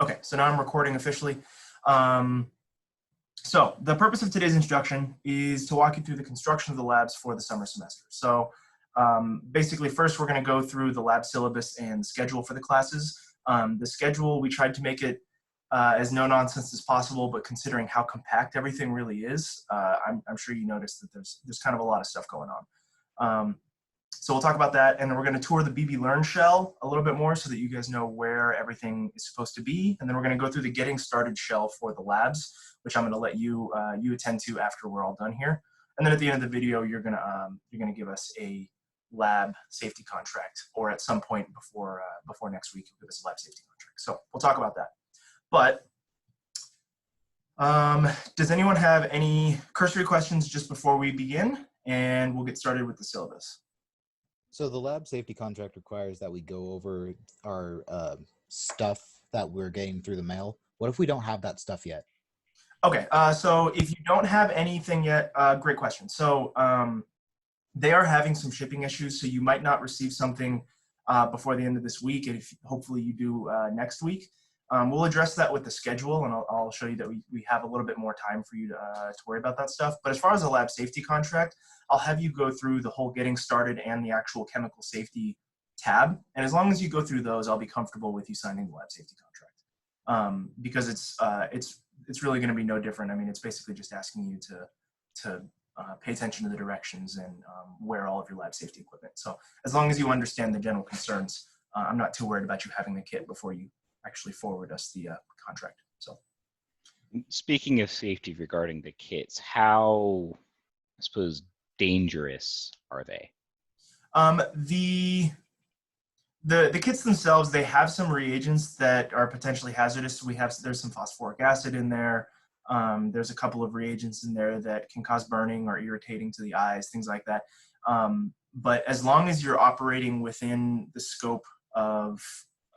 Okay, so now I'm recording officially. So the purpose of today's introduction is to walk you through the construction of the labs for the summer semester. So basically, first we're going to go through the lab syllabus and schedule for the classes. The schedule, we tried to make it as no nonsense as possible, but considering how compact everything really is, I'm sure you noticed that there's kind of a lot of stuff going on. So we'll talk about that, and then we're going to tour the BBlearn shell a little bit more so that you guys know where everything is supposed to be, and then we're going to go through the getting started shell for the labs, which I'm going to let you attend to after we're all done here. And then at the end of the video, you're going to give us a lab safety contract, or at some point before next week, you'll give us a lab safety contract. So we'll talk about that. But does anyone have any cursory questions just before we begin? And we'll get started with the syllabus. So the lab safety contract requires that we go over our stuff that we're getting through the mail. What if we don't have that stuff yet? Okay, so if you don't have anything yet, great question. So they are having some shipping issues, so you might not receive something before the end of this week, and hopefully you do next week. We'll address that with the schedule, and I'll show you that we have a little bit more time for you to worry about that stuff. But as far as the lab safety contract, I'll have you go through the whole getting started and the actual chemical safety tab. And as long as you go through those, I'll be comfortable with you signing the lab safety contract. Because it's really going to be no different. I mean, it's basically just asking you to pay attention to the directions and wear all of your lab safety equipment. So as long as you understand the general concerns, I'm not too worried about you having the kit before you actually forward us the contract. So, speaking of safety regarding the kits, how, I suppose, dangerous are they? The kits themselves, they have some reagents that are potentially hazardous. There's some phosphoric acid in there. There's a couple of reagents in there that can cause burning or irritating to the eyes, things like that. But as long as you're operating within the scope of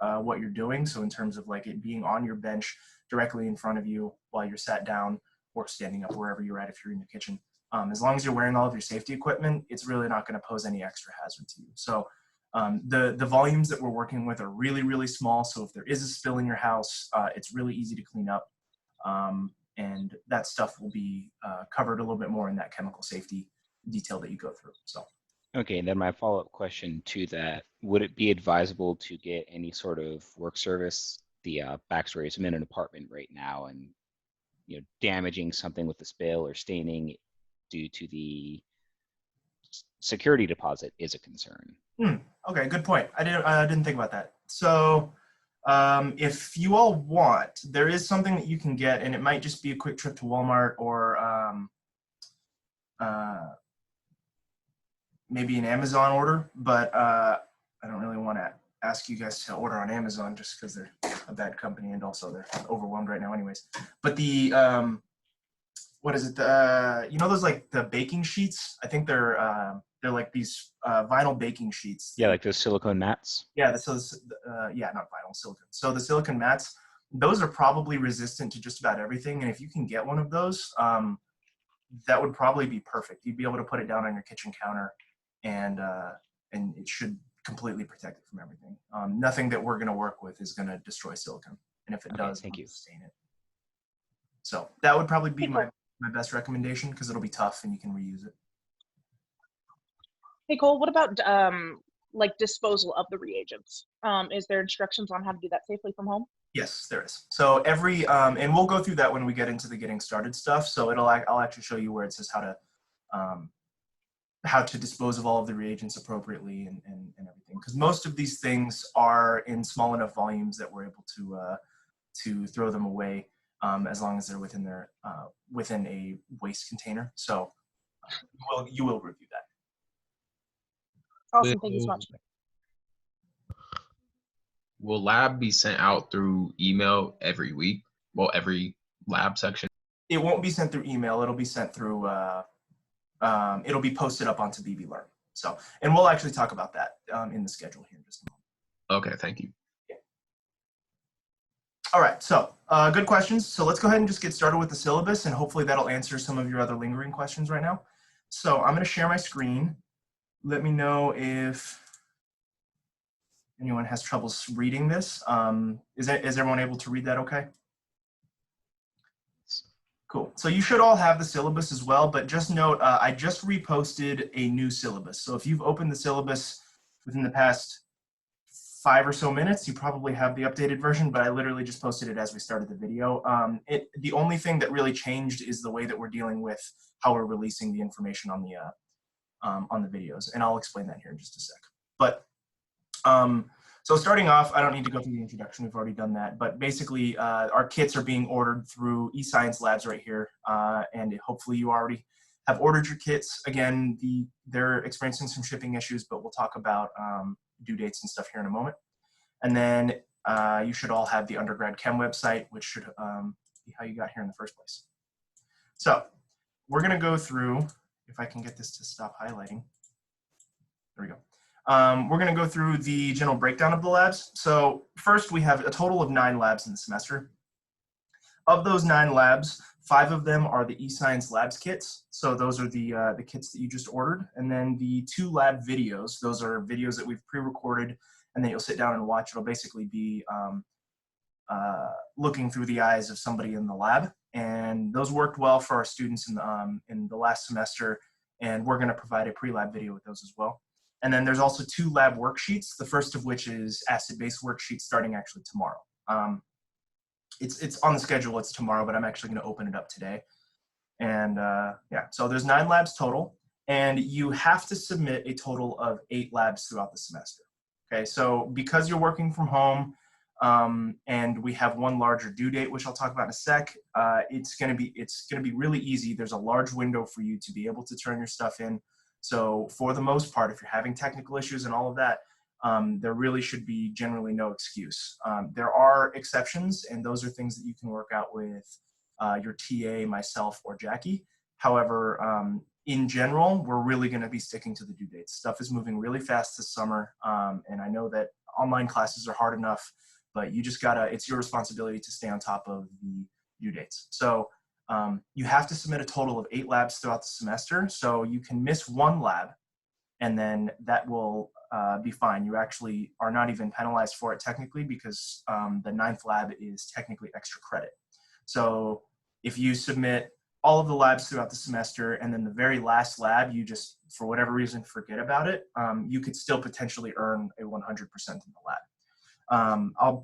what you're doing, so in terms of like it being on your bench directly in front of you while you're sat down or standing up, wherever you're at if you're in your kitchen, as long as you're wearing all of your safety equipment, it's really not going to pose any extra hazard to you. So the volumes that we're working with are really, really small. So if there is a spill in your house, it's really easy to clean up. And that stuff will be covered a little bit more in that chemical safety detail that you go through. So. Okay, then my follow-up question to that, would it be advisable to get any sort of work service? The backstory is I'm in an apartment right now, and damaging something with the spill or staining due to the security deposit is a concern. Okay, good point. I didn't think about that. So if you all want, there is something that you can get, and it might just be a quick trip to Walmart or maybe an Amazon order, but I don't really want to ask you guys to order on Amazon just because they're a bad company and also they're overwhelmed right now anyways. But the, what is it? You know those like the baking sheets? I think they're like these vinyl baking sheets. Yeah, like those silicone mats? Yeah, yeah, not vinyl, silicone. So the silicone mats, those are probably resistant to just about everything. And if you can get one of those, that would probably be perfect. You'd be able to put it down on your kitchen counter and it should completely protect it from everything. Nothing that we're going to work with is going to destroy silicone, and if it does, thank you. Stain it. So that would probably be my best recommendation because it'll be tough and you can reuse it. Hey Cole, what about like disposal of the reagents? Is there instructions on how to do that safely from home? Yes, there is. So every and we'll go through that when we get into the getting started stuff. So I'll actually show you where it says how to dispose of all of the reagents appropriately and everything. Because most of these things are in small enough volumes that we're able to throw them away as long as they're within a waste container. So you will review that. Awesome, thank you so much. Will lab be sent out through email every week? Well, every lab section? It won't be sent through email. It'll be sent through, it'll be posted up onto BBlearn. So, and we'll actually talk about that in the schedule here in just a moment. Okay, thank you. Yeah. All right, so good questions. So let's go ahead and just get started with the syllabus, and hopefully that'll answer some of your other lingering questions right now. So I'm going to share my screen. Let me know if anyone has troubles reading this. Is everyone able to read that okay? Cool. So you should all have the syllabus as well, but just note, I just reposted a new syllabus. So if you've opened the syllabus within the past 5 or so minutes, you probably have the updated version, but I literally just posted it as we started the video. The only thing that really changed is the way that we're dealing with how we're releasing the information on the videos, and I'll explain that here in just a sec. But so starting off, I don't need to go through the introduction, we've already done that, but basically our kits are being ordered through eScience Labs right here, and hopefully you already have ordered your kits. Again, they're experiencing some shipping issues, but we'll talk about due dates and stuff here in a moment. And then you should all have the undergrad chem website, which should be how you got here in the first place. So we're gonna go through, if I can get this to stop highlighting. There we go. We're going to go through the general breakdown of the labs. So first, we have a total of 9 labs in the semester. Of those 9 labs, 5 of them are the eScience Labs kits. So those are the kits that you just ordered. And then the 2 lab videos, those are videos that we've pre-recorded, and then you'll sit down and watch. It'll basically be looking through the eyes of somebody in the lab. And those worked well for our students in the last semester, and we're going to provide a pre-lab video with those as well. And then there's also 2 lab worksheets, the first of which is acid-base worksheet starting actually tomorrow. It's on the schedule, it's tomorrow, but I'm actually going to open it up today. And yeah, so there's 9 labs total, and you have to submit a total of 8 labs throughout the semester. Okay, so because you're working from home, and we have one larger due date, which I'll talk about in a sec, it's gonna be really easy. There's a large window for you to be able to turn your stuff in. So for the most part, if you're having technical issues and all of that, there really should be generally no excuse. There are exceptions, and those are things that you can work out with your TA, myself, or Jackie. However, in general, we're really going to be sticking to the due dates. Stuff is moving really fast this summer, and I know that online classes are hard enough, but you just gotta, it's your responsibility to stay on top of the due dates. So you have to submit a total of 8 labs throughout the semester. So you can miss 1 lab, and then that will be fine. You actually are not even penalized for it technically, because the 9th lab is technically extra credit. So if you submit all of the labs throughout the semester, and then the very last lab, you just, for whatever reason, forget about it, you could still potentially earn a 100% in the lab.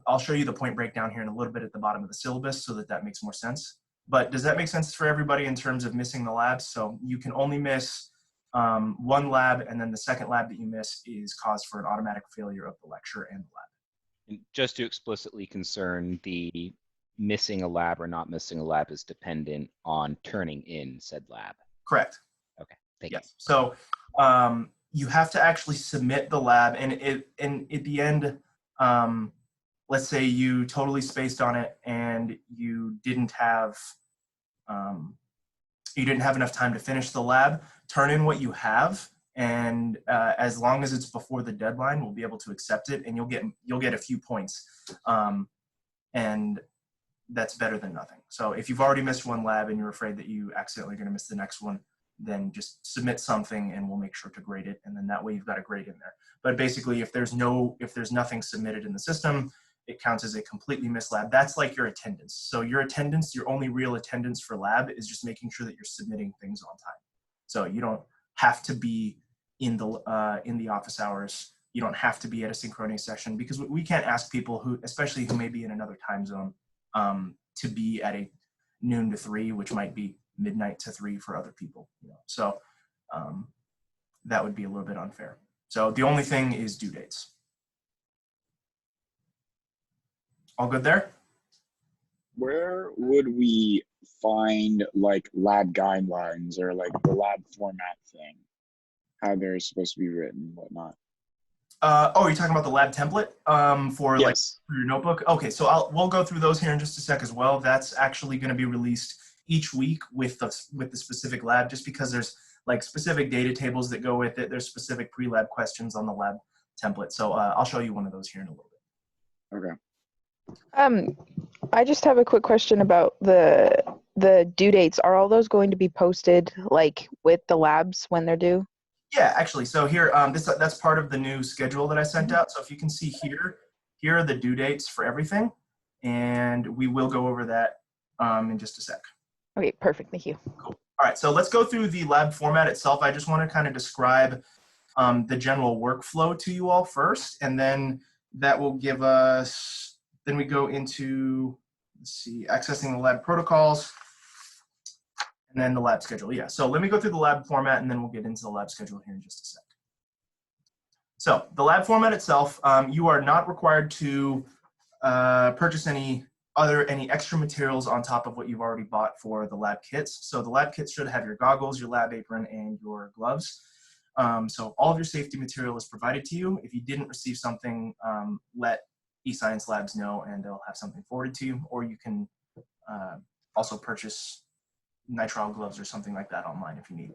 I'll show you the point breakdown here in a little bit at the bottom of the syllabus so that makes more sense. But does that make sense for everybody in terms of missing the labs? So you can only miss 1 lab, and then the second lab that you miss is cause for an automatic failure of the lecture and the lab. And just to explicitly concern, the missing a lab or not missing a lab is dependent on turning in said lab. Correct. Okay, thank you. Yes. So you have to actually submit the lab, and at the end, let's say you totally spaced on it and you didn't have enough time to finish the lab. Turn in what you have, and as long as it's before the deadline, we'll be able to accept it, and you'll get a few points, and that's better than nothing. So if you've already missed 1 lab and you're afraid that you accidentally are going to miss the next one, then just submit something and we'll make sure to grade it, and then that way you've got a grade in there. But basically, if there's nothing submitted in the system, it counts as a completely missed lab. That's like your attendance. So your attendance, your only real attendance for lab is just making sure that you're submitting things on time. So you don't have to be in the office hours. You don't have to be at a synchronous session, because we can't ask people who, especially who may be in another time zone, to be at a noon to 3, which might be midnight to 3 for other people. You know? So that would be a little bit unfair. So the only thing is due dates. All good there? Where would we find like lab guidelines or like the lab format thing? How they're supposed to be written, whatnot. Oh, you're talking about the lab template for like Yes. for your notebook? Okay, so we'll go through those here in just a sec as well. That's actually going to be released each week with the specific lab, just because there's like specific data tables that go with it. There's specific pre-lab questions on the lab template. So I'll show you one of those here in a little bit. Okay. I just have a quick question about the due dates. Are all those going to be posted like with the labs when they're due? Yeah, actually, so here, that's part of the new schedule that I sent out. So if you can see here, here are the due dates for everything, and we will go over that in just a sec. Okay, perfect. Thank you. Cool. All right, so let's go through the lab format itself. I just want to kind of describe the general workflow to you all first, and then that will give us, then we go into, let's see, accessing the lab protocols, and then the lab schedule. Yeah, so let me go through the lab format, and then we'll get into the lab schedule here in just a sec. So the lab format itself, you are not required to purchase any extra materials on top of what you've already bought for the lab kits. So the lab kits should have your goggles, your lab apron, and your gloves. So all of your safety material is provided to you. If you didn't receive something, let eScience Labs know and they'll have something forwarded to you, or you can also purchase nitrile gloves or something like that online if you need.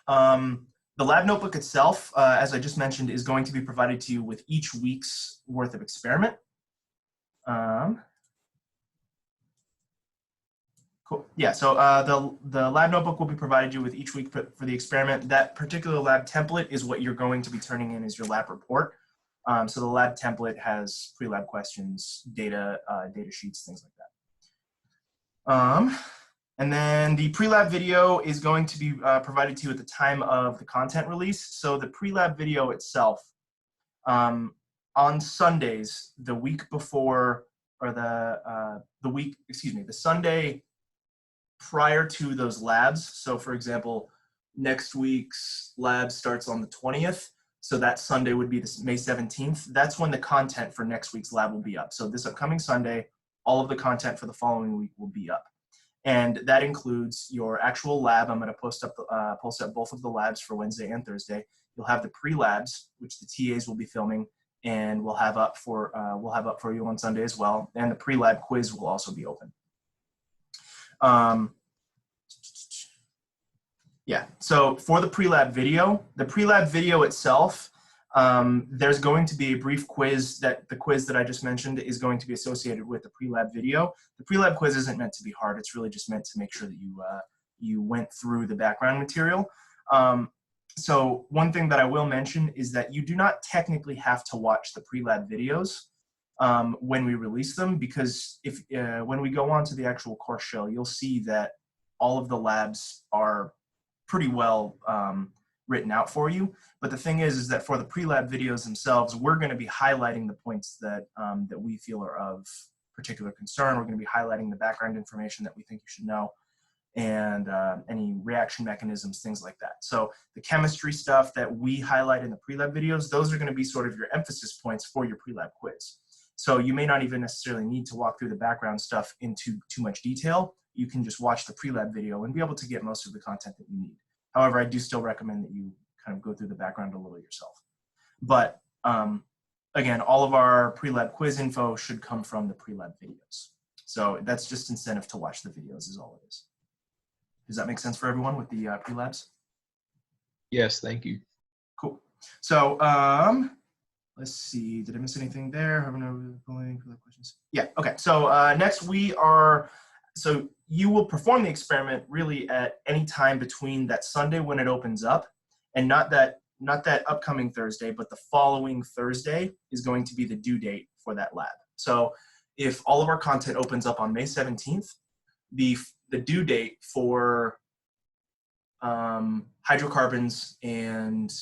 The lab notebook itself, as I just mentioned, is going to be provided to you with each week's worth of experiment. Cool. Yeah, so the lab notebook will be provided you with each week for the experiment. That particular lab template is what you're going to be turning in as your lab report. So the lab template has pre-lab questions, data sheets, things like that. And then the pre-lab video is going to be provided to you at the time of the content release. So the pre-lab video itself, on Sundays, the week before, or the Sunday prior to those labs. So for example, next week's lab starts on the 20th. So that Sunday would be May 17th. That's when the content for next week's lab will be up. So this upcoming Sunday, all of the content for the following week will be up. And that includes your actual lab. I'm going to post up both of the labs for Wednesday and Thursday. You'll have the pre-labs, which the TAs will be filming, and we'll have up for you on Sunday as well. And the pre-lab quiz will also be open. Yeah. So for the pre-lab video itself, there's going to be a brief quiz. The quiz that I just mentioned is going to be associated with the pre-lab video. The pre-lab quiz isn't meant to be hard. It's really just meant to make sure that you went through the background material. So one thing that I will mention is that you do not technically have to watch the pre-lab videos when we release them, because when we go on to the actual course shell, you'll see that all of the labs are pretty well written out for you. But the thing is that for the pre-lab videos themselves, we're going to be highlighting the points that we feel are of particular concern. We're going to be highlighting the background information that we think you should know, and any reaction mechanisms, things like that. So the chemistry stuff that we highlight in the pre-lab videos, those are going to be sort of your emphasis points for your pre-lab quiz. So you may not even necessarily need to walk through the background stuff into too much detail. You can just watch the pre-lab video and be able to get most of the content that you need. However, I do still recommend that you kind of go through the background a little yourself. But again, all of our pre-lab quiz info should come from the pre-lab videos. So that's just incentive to watch the videos is all it is. Does that make sense for everyone with the pre-labs? Yes, thank you. Cool. So let's see, did I miss anything there? Questions? Yeah, okay. So next so you will perform the experiment really at any time between that Sunday when it opens up, and not that upcoming Thursday, but the following Thursday is going to be the due date for that lab. So if all of our content opens up on May 17th, the due date for hydrocarbons and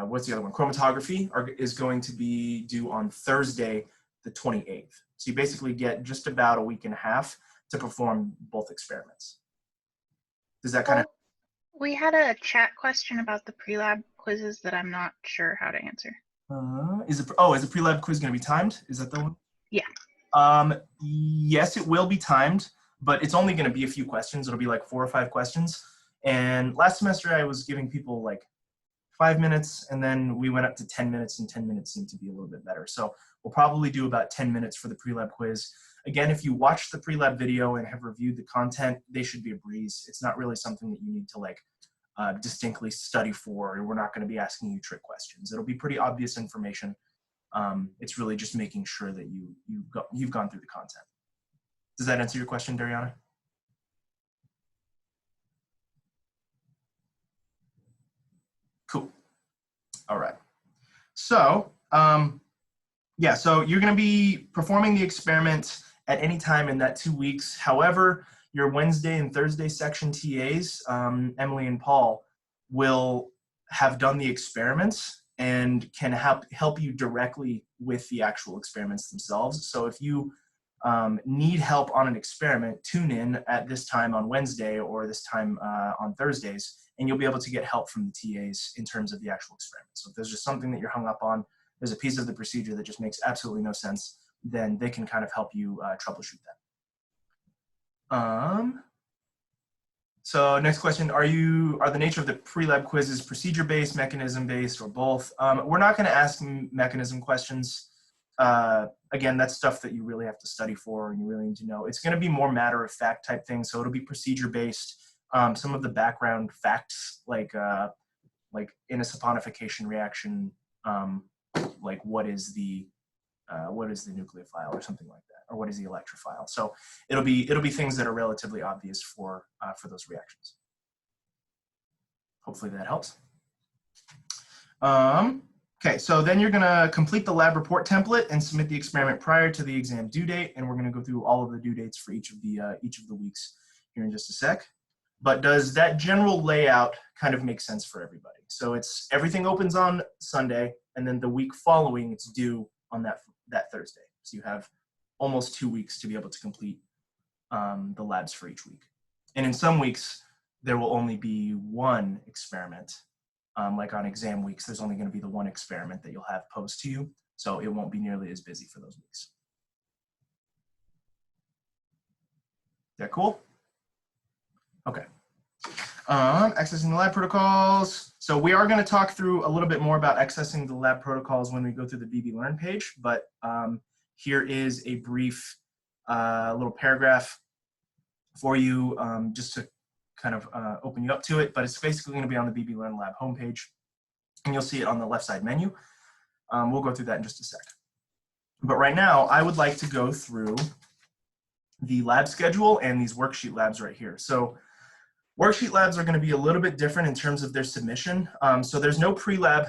what's the other one? Chromatography is going to be due on Thursday, the 28th. So you basically get just about a week and a half to perform both experiments. Does that kind of? We had a chat question about the pre-lab quizzes that I'm not sure how to answer. Is the pre-lab quiz going to be timed? Is that the one? Yeah. Yes, it will be timed, but it's only going to be a few questions. It'll be like 4 or 5 questions. And last semester I was giving people like 5 minutes, and then we went up to 10 minutes, and 10 minutes seemed to be a little bit better. So we'll probably do about 10 minutes for the pre-lab quiz. Again, if you watch the pre-lab video and have reviewed the content, they should be a breeze. It's not really something that you need to like distinctly study for, and we're not going to be asking you trick questions. It'll be pretty obvious information. It's really just making sure that you've gone through the content. Does that answer your question, Dariana? Cool. All right. So, yeah, so you're going to be performing the experiment at any time in that 2 weeks. However, your Wednesday and Thursday section TAs, Emily and Paul, will have done the experiments and can help you directly with the actual experiments themselves. So if you need help on an experiment, tune in at this time on Wednesday or this time on Thursdays, and you'll be able to get help from the TAs in terms of the actual experiment. So if there's just something that you're hung up on, there's a piece of the procedure that just makes absolutely no sense, then they can kind of help you troubleshoot that. So next question, are the nature of the pre-lab quizzes procedure-based, mechanism-based, or both? We're not going to ask mechanism questions. Again, that's stuff that you really have to study for and you really need to know. It's going to be more matter-of-fact type thing, so it'll be procedure-based. Some of the background facts, like in a saponification reaction, like what is the nucleophile or something like that, or what is the electrophile. So it'll be things that are relatively obvious for those reactions. Hopefully that helps. Okay, so then you're gonna complete the lab report template and submit the experiment prior to the exam due date, and we're gonna go through all of the due dates for each of the weeks here in just a sec. But does that general layout kind of make sense for everybody? So it's everything opens on Sunday, and then the week following it's due on that Thursday. So you have almost 2 weeks to be able to complete the labs for each week. And in some weeks, there will only be one experiment. Like on exam weeks, there's only going to be the one experiment that you'll have posed to you. So it won't be nearly as busy for those weeks. Is that cool? Okay. Accessing the lab protocols. So we are going to talk through a little bit more about accessing the lab protocols when we go through the BBlearn page, but here is a brief little paragraph for you just to kind of open you up to it, but it's basically going to be on the BBlearn lab homepage, and you'll see it on the left side menu. We'll go through that in just a sec. But right now, I would like to go through the lab schedule and these worksheet labs right here. So worksheet labs are going to be a little bit different in terms of their submission. So there's no pre-lab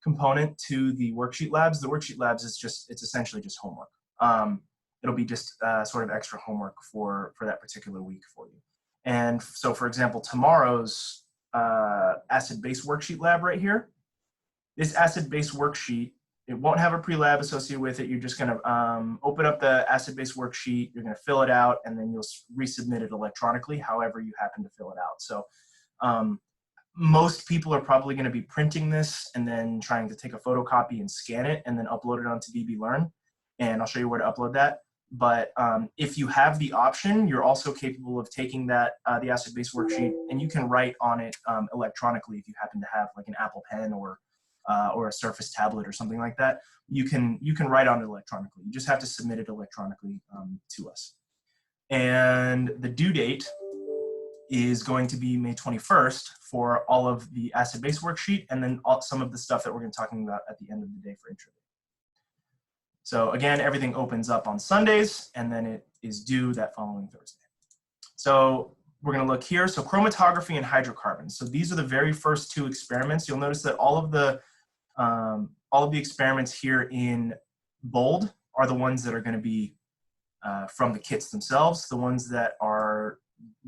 component to the worksheet labs. The worksheet labs it's essentially just homework. It'll be just sort of extra homework for that particular week for you. And so, for example, tomorrow's acid-base worksheet lab right here, this acid-base worksheet, it won't have a pre-lab associated with it. You're just going to open up the acid-base worksheet, you're going to fill it out, and then you'll resubmit it electronically, however you happen to fill it out. So most people are probably going to be printing this and then trying to take a photocopy and scan it and then upload it onto BBlearn. And I'll show you where to upload that. But if you have the option, you're also capable of taking that the acid-base worksheet, and you can write on it electronically if you happen to have like an Apple Pen or a Surface tablet or something like that. You can write on it electronically. You just have to submit it electronically to us. And the due date is going to be May 21st for all of the acid-base worksheet, and then some of the stuff that we're going to be talking about at the end of the day for intro. So again, everything opens up on Sundays, and then it is due that following Thursday. So we're going to look here. So chromatography and hydrocarbons. So these are the very first two experiments. You'll notice that all of the experiments here in bold are the ones that are going to be from the kits themselves. The ones that are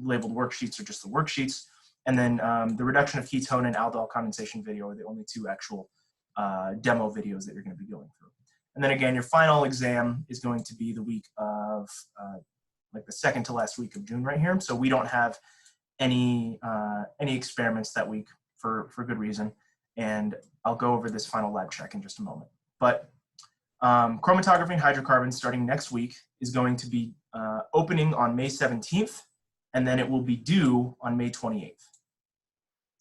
labeled worksheets are just the worksheets. And then the reduction of ketone and aldol condensation video are the only two actual demo videos that you're going to be going through. And then again, your final exam is going to be the week of like the second to last week of June right here. So we don't have any experiments that week for good reason. And I'll go over this final lab check in just a moment. But chromatography and hydrocarbons starting next week is going to be opening on May 17th, and then it will be due on May 28th.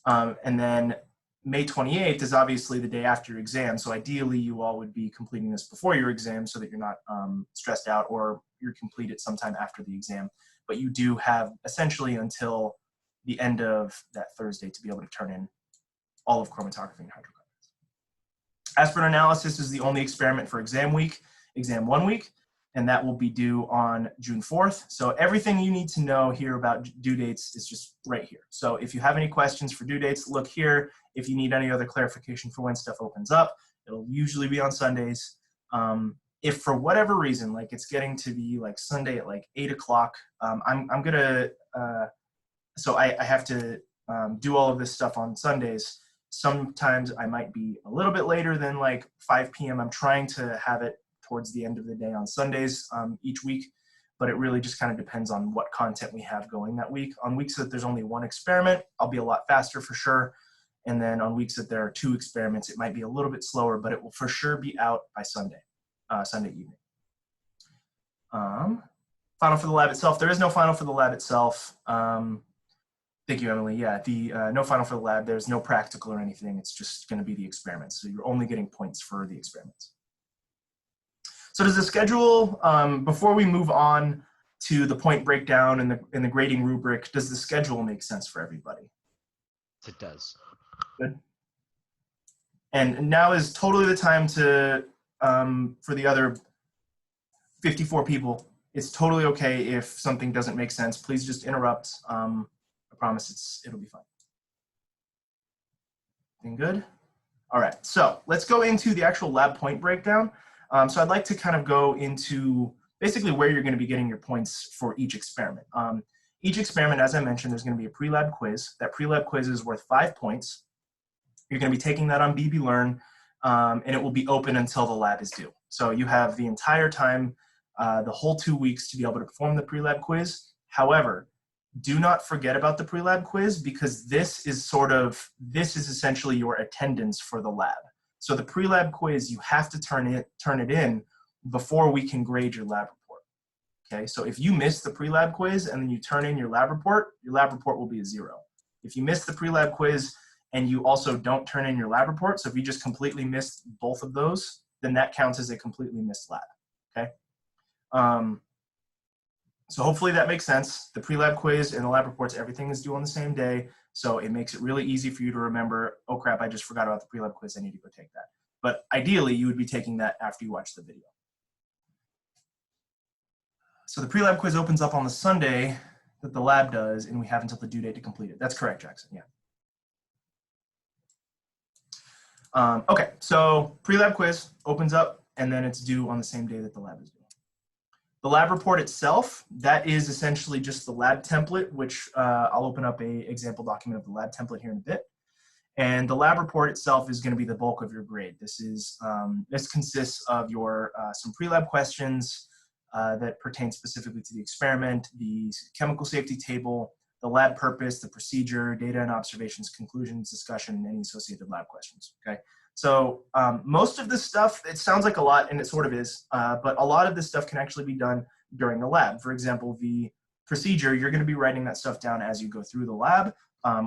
And then May 28th is obviously the day after your exam, so ideally you all would be completing this before your exam so that you're not stressed out, or you're complete it sometime after the exam. But you do have essentially until the end of that Thursday to be able to turn in all of chromatography and hydrocarbons. Aspirin analysis is the only experiment for exam 1 week. and that will be due on June 4th. So everything you need to know here about due dates is just right here. So if you have any questions for due dates, look here. If you need any other clarification for when stuff opens up, it'll usually be on Sundays. If for whatever reason, like it's getting to be like Sunday at like 8 o'clock, I'm gonna, so I have to do all of this stuff on Sundays. Sometimes I might be a little bit later than like 5 p.m. I'm trying to have it towards the end of the day on Sundays each week, but it really just kind of depends on what content we have going that week. On weeks that there's only one experiment, I'll be a lot faster for sure. And then on weeks that there are 2 experiments, it might be a little bit slower, but it will for sure be out by Sunday, Sunday evening. Final for the lab itself. There is no final for the lab itself. Thank you, Emily. Yeah, the no final for the lab. There's no practical or anything. It's just going to be the experiments. So you're only getting points for the experiments. So does the schedule, before we move on to the point breakdown and the grading rubric, does the schedule make sense for everybody? It does. Good. And now is totally the time to, for the other 54 people, it's totally okay if something doesn't make sense. Please just interrupt. I promise it'll be fine. Everything good? All right, so let's go into the actual lab point breakdown. So I'd like to kind of go into basically where you're going to be getting your points for each experiment. Each experiment, as I mentioned, there's going to be a pre-lab quiz. That pre-lab quiz is worth 5 points. You're going to be taking that on BBlearn, and it will be open until the lab is due. So you have the entire time, the whole 2 weeks to be able to perform the pre-lab quiz. However, do not forget about the pre-lab quiz because this is essentially your attendance for the lab. So the pre-lab quiz, you have to turn it in before we can grade your lab report. Okay, so if you miss the pre-lab quiz and then you turn in your lab report will be a 0. If you miss the pre-lab quiz and you also don't turn in your lab report, so if you just completely missed both of those, then that counts as a completely missed lab, okay? So hopefully that makes sense. The pre-lab quiz and the lab reports, everything is due on the same day. So it makes it really easy for you to remember, oh crap, I just forgot about the pre-lab quiz, I need to go take that. But ideally, you would be taking that after you watch the video. So the pre-lab quiz opens up on the Sunday that the lab does, and we have until the due date to complete it. That's correct, Jackson, yeah. Okay, so pre-lab quiz opens up, and then it's due on the same day that the lab is due. The lab report itself, that is essentially just the lab template, which I'll open up a example document of the lab template here in a bit. And the lab report itself is going to be the bulk of your grade. This consists of your some pre-lab questions that pertain specifically to the experiment, the chemical safety table, the lab purpose, the procedure, data and observations, conclusions, discussion, and any associated lab questions, okay? So most of this stuff, it sounds like a lot, and it sort of is, but a lot of this stuff can actually be done during the lab. For example, the procedure, you're going to be writing that stuff down as you go through the lab,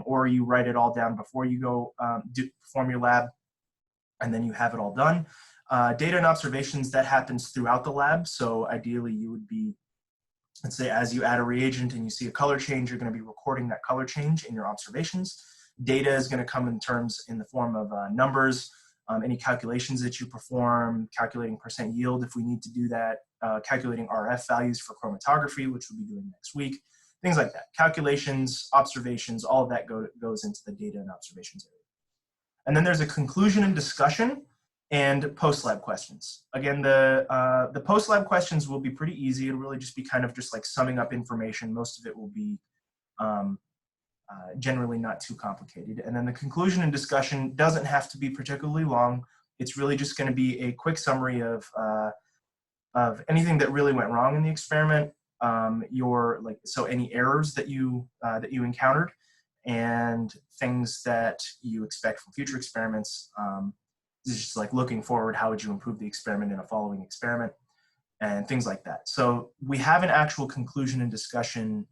or you write it all down before you go perform your lab, and then you have it all done. Data and observations, that happens throughout the lab, so ideally you would be, let's say as you add a reagent and you see a color change, you're going to be recording that color change in your observations. Data is going to come in the form of numbers, any calculations that you perform, calculating percent yield if we need to do that, calculating RF values for chromatography, which we'll be doing next week, things like that. Calculations, observations, all of that goes into the data and observations area. And then there's a conclusion and discussion and post-lab questions. Again, the post-lab questions will be pretty easy. It'll really just be kind of just like summing up information. Most of it will be generally not too complicated. And then the conclusion and discussion doesn't have to be particularly long. It's really just going to be a quick summary of anything that really went wrong in the experiment, so any errors that you encountered, and things that you expect from future experiments. This is just like looking forward, how would you improve the experiment in a following experiment, and things like that. So we have an actual conclusion and discussion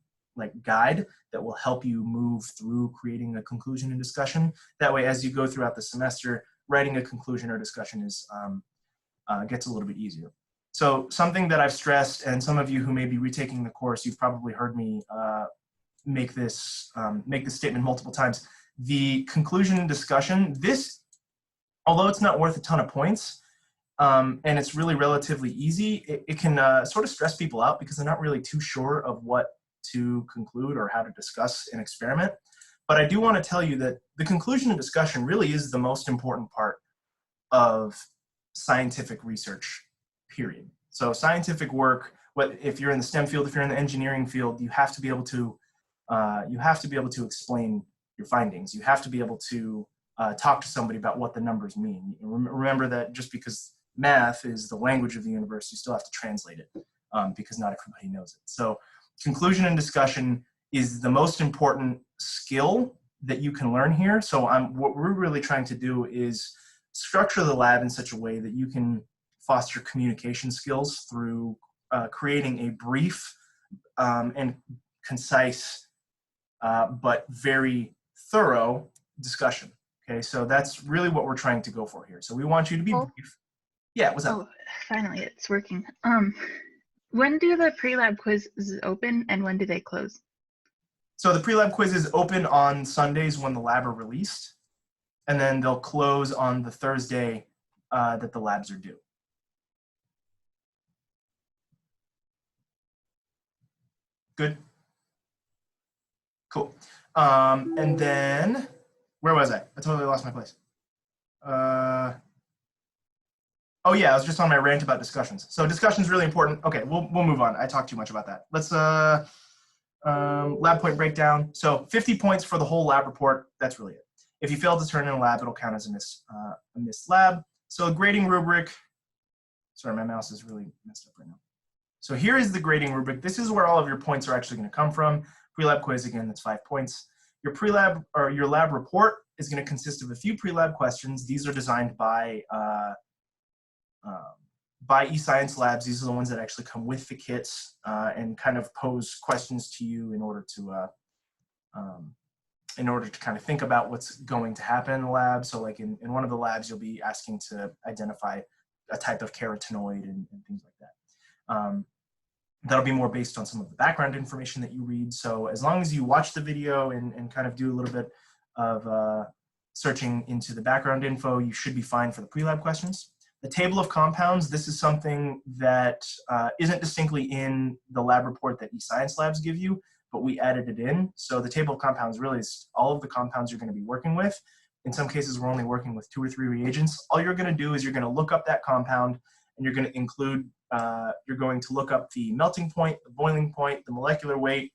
guide that will help you move through creating a conclusion and discussion. That way, as you go throughout the semester, writing a conclusion or discussion is gets a little bit easier. So something that I've stressed, and some of you who may be retaking the course, you've probably heard me make this statement multiple times. The conclusion and discussion, this, although it's not worth a ton of points, and it's really relatively easy. It can sort of stress people out because they're not really too sure of what to conclude or how to discuss an experiment. But I do want to tell you that the conclusion and discussion really is the most important part of scientific research, period. So scientific work, if you're in the STEM field, if you're in the engineering field, you have to be able to explain your findings. You have to be able to talk to somebody about what the numbers mean. Remember that just because math is the language of the universe, you still have to translate it because not everybody knows it. So conclusion and discussion is the most important skill that you can learn here. So what we're really trying to do is structure the lab in such a way that you can foster communication skills through creating a brief and concise but very thorough discussion. Okay, so that's really what we're trying to go for here. So we want you to be brief. Yeah, what's up? Oh, finally, it's working. When do the pre-lab quizzes open and when do they close? So the pre-lab quizzes open on Sundays when the lab are released, and then they'll close on the Thursday that the labs are due. Good? Cool. And then, where was I? I totally lost my place. Oh yeah, I was just on my rant about discussions. So discussion is really important. Okay, we'll move on. I talked too much about that. Let's lab point breakdown. So 50 points for the whole lab report. That's really it. If you fail to turn in a lab, it'll count as a missed lab. So grading rubric. Sorry, my mouse is really messed up right now. So here is the grading rubric. This is where all of your points are actually going to come from. Pre-lab quiz, again, that's 5 points. Your pre-lab or your lab report is going to consist of a few pre-lab questions. These are designed by eScience Labs. These are the ones that actually come with the kits and kind of pose questions to you in order to kind of think about what's going to happen in the lab. So like in one of the labs, you'll be asking to identify a type of carotenoid and things like that. That'll be more based on some of the background information that you read. So as long as you watch the video and kind of do a little bit of searching into the background info, you should be fine for the pre-lab questions. The table of compounds, this is something that isn't distinctly in the lab report that eScience Labs give you, but we added it in. So the table of compounds really is all of the compounds you're going to be working with. In some cases, we're only working with 2 or 3 reagents. All you're going to do is you're going to look up that compound, and you're going to include, you're going to look up the melting point, the boiling point, the molecular weight,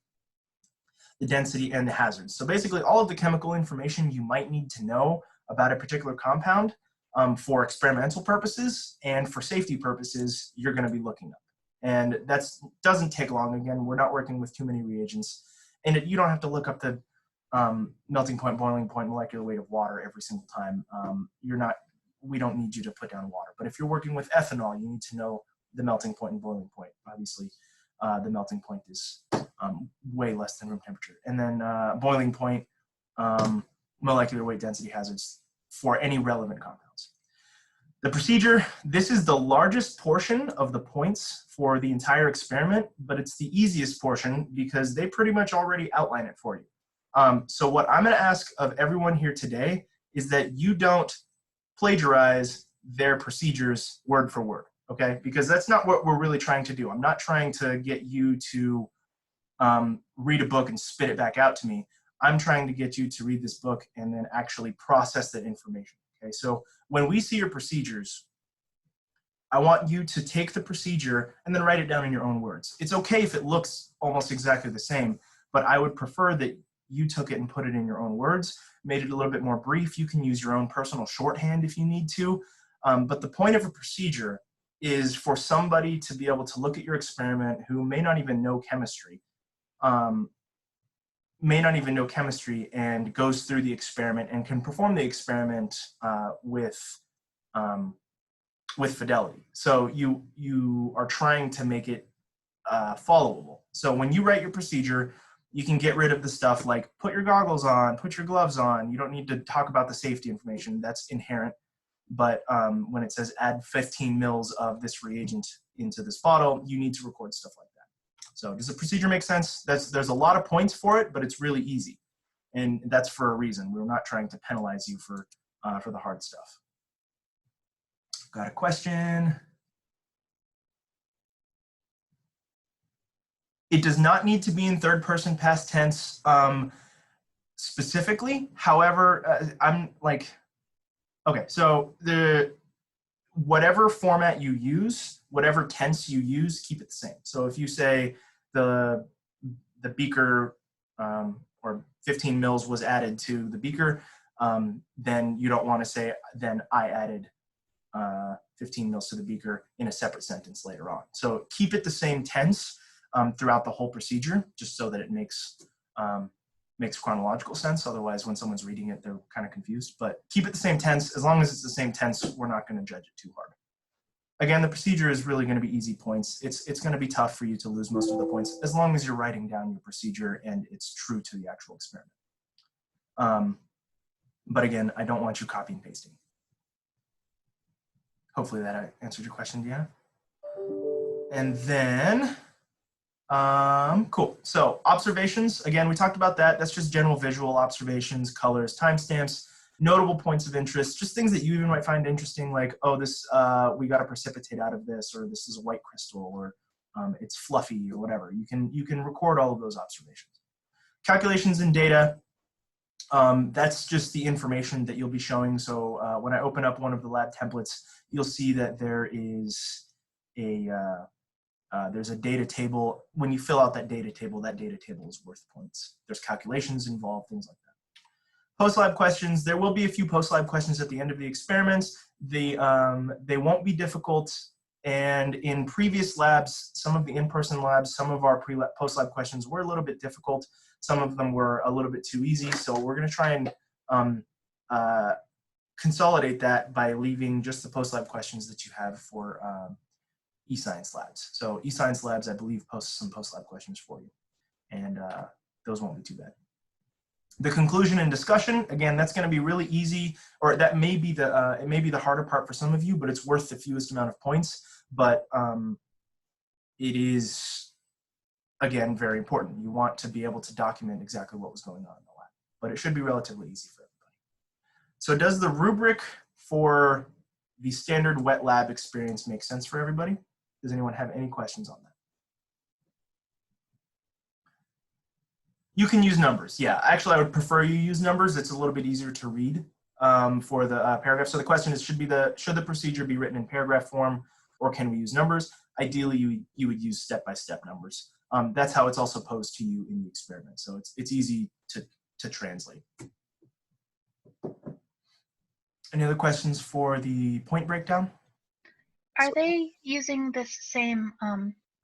the density, and the hazards. So basically all of the chemical information you might need to know about a particular compound for experimental purposes and for safety purposes, you're going to be looking up. And that doesn't take long. Again, we're not working with too many reagents. And you don't have to look up the melting point, boiling point, molecular weight of water every single time. We don't need you to put down water. But if you're working with ethanol, you need to know the melting point and boiling point. Obviously, the melting point is way less than room temperature. And then boiling point, molecular weight, density, hazards for any relevant compounds. The procedure, this is the largest portion of the points for the entire experiment, but it's the easiest portion because they pretty much already outline it for you. So what I'm going to ask of everyone here today is that you don't plagiarize their procedures word for word, okay? Because that's not what we're really trying to do. I'm not trying to get you to read a book and spit it back out to me. I'm trying to get you to read this book and then actually process that information, okay? So when we see your procedures, I want you to take the procedure and then write it down in your own words. It's okay if it looks almost exactly the same, but I would prefer that you took it and put it in your own words, made it a little bit more brief. You can use your own personal shorthand if you need to, but the point of a procedure is for somebody to be able to look at your experiment who may not even know chemistry, and goes through the experiment and can perform the experiment with fidelity. So you are trying to make it followable. So when you write your procedure, you can get rid of the stuff like put your goggles on, put your gloves on. You don't need to talk about the safety information. That's inherent. But when it says add 15 mils of this reagent into this bottle, you need to record stuff like that. So does the procedure make sense? There's a lot of points for it, but it's really easy. And that's for a reason. We're not trying to penalize you for the hard stuff. Got a question. It does not need to be in third person past tense specifically. However, I'm like, okay, so whatever format you use, whatever tense you use, keep it the same. So if you say the beaker or 15 mils was added to the beaker, then you don't want to say, then I added 15 mils to the beaker in a separate sentence later on. So keep it the same tense throughout the whole procedure, just so that it makes chronological sense. Otherwise, when someone's reading it, they're kind of confused. But keep it the same tense. As long as it's the same tense, we're not going to judge it too hard. Again, the procedure is really going to be easy points. It's going to be tough for you to lose most of the points as long as you're writing down your procedure and it's true to the actual experiment. But again, I don't want you copy and pasting. Hopefully that answered your question, Deanna. And then, cool. So observations, again, we talked about that. That's just general visual observations, colors, timestamps, notable points of interest, just things that you even might find interesting, like, oh, this, we got a precipitate out of this, or this is a white crystal, or it's fluffy, or whatever. You can record all of those observations. Calculations and data, that's just the information that you'll be showing. So when I open up one of the lab templates, you'll see that there is there's a data table. When you fill out that data table is worth points. There's calculations involved, things like that. Post-lab questions, there will be a few post-lab questions at the end of the experiments. They won't be difficult. And in previous labs, some of the in-person labs, some of our post-lab questions were a little bit difficult. Some of them were a little bit too easy. So we're gonna try and consolidate that by leaving just the post-lab questions that you have for eScience labs. So eScience labs, I believe, posts some post-lab questions for you. And those won't be too bad. The conclusion and discussion, again, that's going to be really easy, or that may be it may be the harder part for some of you, but it's worth the fewest amount of points. But it is, again, very important. You want to be able to document exactly what was going on in the lab, but it should be relatively easy for everybody. So does the rubric for the standard wet lab experience make sense for everybody? Does anyone have any questions on that? You can use numbers, yeah. Actually, I would prefer you use numbers. It's a little bit easier to read for the paragraph. So the question is, should the procedure be written in paragraph form, or can we use numbers? Ideally, you would use step-by-step numbers. That's how it's also posed to you in the experiment. So it's easy to translate. Any other questions for the point breakdown? Are they using this same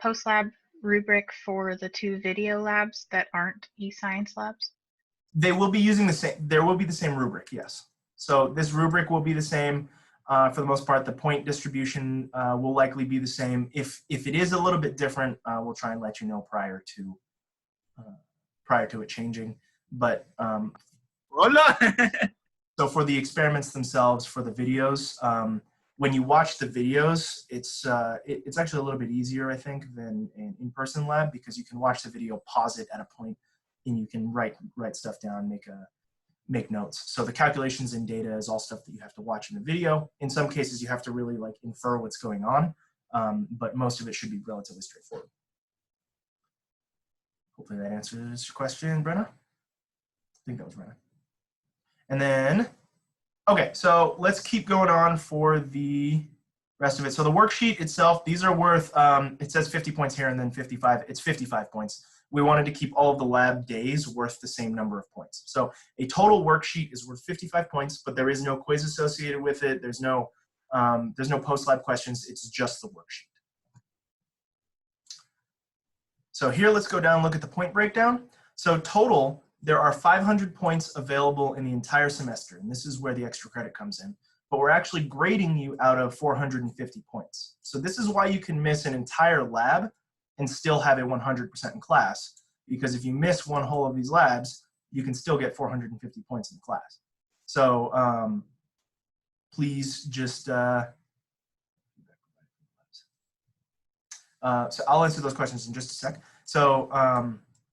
post-lab rubric for the 2 video labs that aren't eScience labs? They will be using the same, there will be the same rubric, yes. So this rubric will be the same for the most part. The point distribution will likely be the same. If it is a little bit different, we'll try and let you know prior to it changing. But so for the experiments themselves, for the videos, when you watch the videos, it's actually a little bit easier, I think, than an in-person lab, because you can watch the video, pause it at a point, and you can write stuff down, make notes. So the calculations and data is all stuff that you have to watch in the video. In some cases, you have to really like infer what's going on, but most of it should be relatively straightforward. Hopefully that answers your question, Brenna. I think that was Brenna. And then, okay, so let's keep going on for the rest of it. So the worksheet itself, these are worth, it says 50 points here and then 55, it's 55 points. We wanted to keep all of the lab days worth the same number of points. So a total worksheet is worth 55 points, but there is no quiz associated with it. There's no post-lab questions, it's just the worksheet. So here, let's go down and look at the point breakdown. So total, there are 500 points available in the entire semester, and this is where the extra credit comes in. But we're actually grading you out of 450 points. So this is why you can miss an entire lab and still have a 100% in class, because if you miss one whole of these labs, you can still get 450 points in class. So please just, so I'll answer those questions in just a sec. So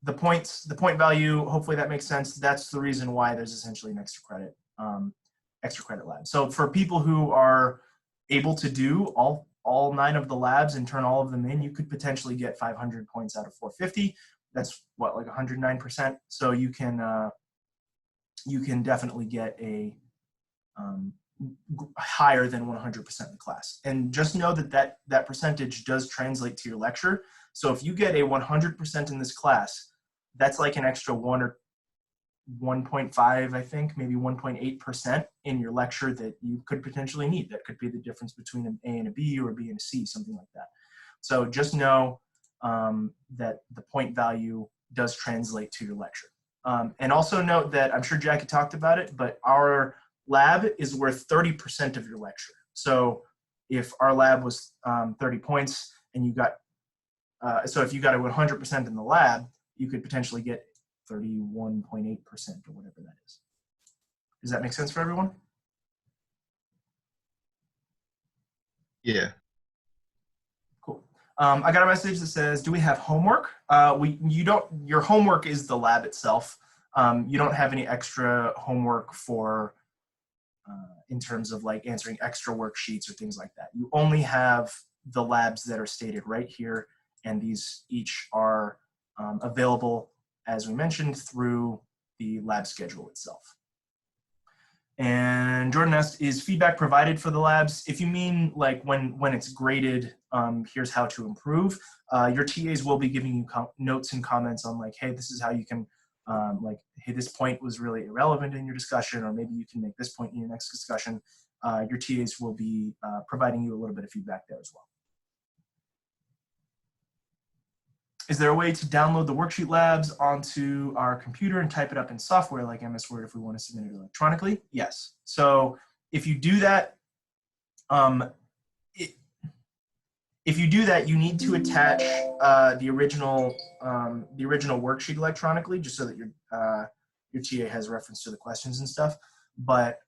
the point value, hopefully that makes sense. That's the reason why there's essentially an extra credit lab. So for people who are able to do all 9 of the labs and turn all of them in, you could potentially get 500 points out of 450. That's what, like 109%. So you can definitely get a higher than 100% in the class. And just know that percentage does translate to your lecture. So if you get a 100% in this class, that's like an extra 1 or 1.5, I think, maybe 1.8% in your lecture that you could potentially need. That could be the difference between an A and a B or a B and a C, something like that. So just know that the point value does translate to your lecture. And also note that, I'm sure Jackie talked about it, but our lab is worth 30% of your lecture. So if our lab was 30 points and you got, so if you got a 100% in the lab, you could potentially get 31.8% or whatever that is. Does that make sense for everyone? Yeah. Cool. I got a message that says, do we have homework? Your homework is the lab itself. You don't have any extra homework for, in terms of like answering extra worksheets or things like that. You only have the labs that are stated right here, and these each are available, as we mentioned, through the lab schedule itself. And Jordan asked, is feedback provided for the labs? If you mean like when it's graded, here's how to improve, your TAs will be giving you notes and comments on like, hey, this is how you can, like, hey, this point was really irrelevant in your discussion, or maybe you can make this point in your next discussion. Your TAs will be providing you a little bit of feedback there as well. Is there a way to download the worksheet labs onto our computer and type it up in software like MS Word if we want to submit it electronically? Yes. So if you do that, you need to attach the original worksheet electronically, just so that your TA has reference to the questions and stuff. But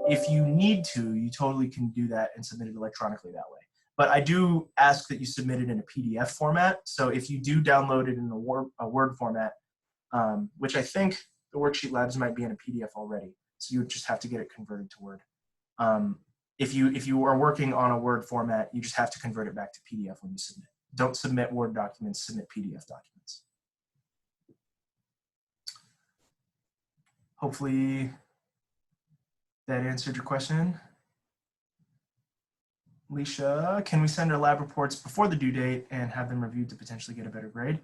if you need to, you totally can do that and submit it electronically that way. But I do ask that you submit it in a PDF format. So if you do download it in a Word format, which I think the worksheet labs might be in a PDF already, so you would just have to get it converted to Word. If you are working on a Word format, you just have to convert it back to PDF when you submit. Don't submit Word documents, submit PDF documents. Hopefully that answered your question. Alicia, can we send our lab reports before the due date and have them reviewed to potentially get a better grade?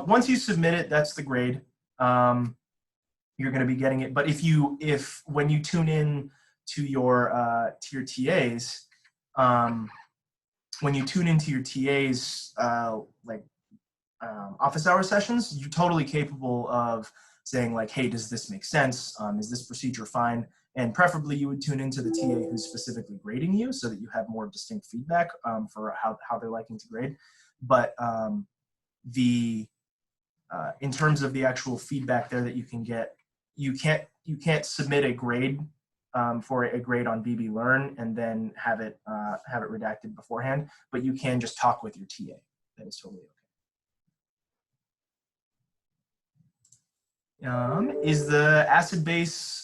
Once you submit it, that's the grade. You're going to be getting it. But when you tune in to your TAs, when you tune into your TAs office hour sessions, you're totally capable of saying like, hey, does this make sense? Is this procedure fine? And preferably you would tune into the TA who's specifically grading you so that you have more distinct feedback for how they're liking to grade. But in terms of the actual feedback there that you can get, you can't submit a grade for a grade on BBlearn and then have it redacted beforehand, but you can just talk with your TA. That is totally okay. Is the acid base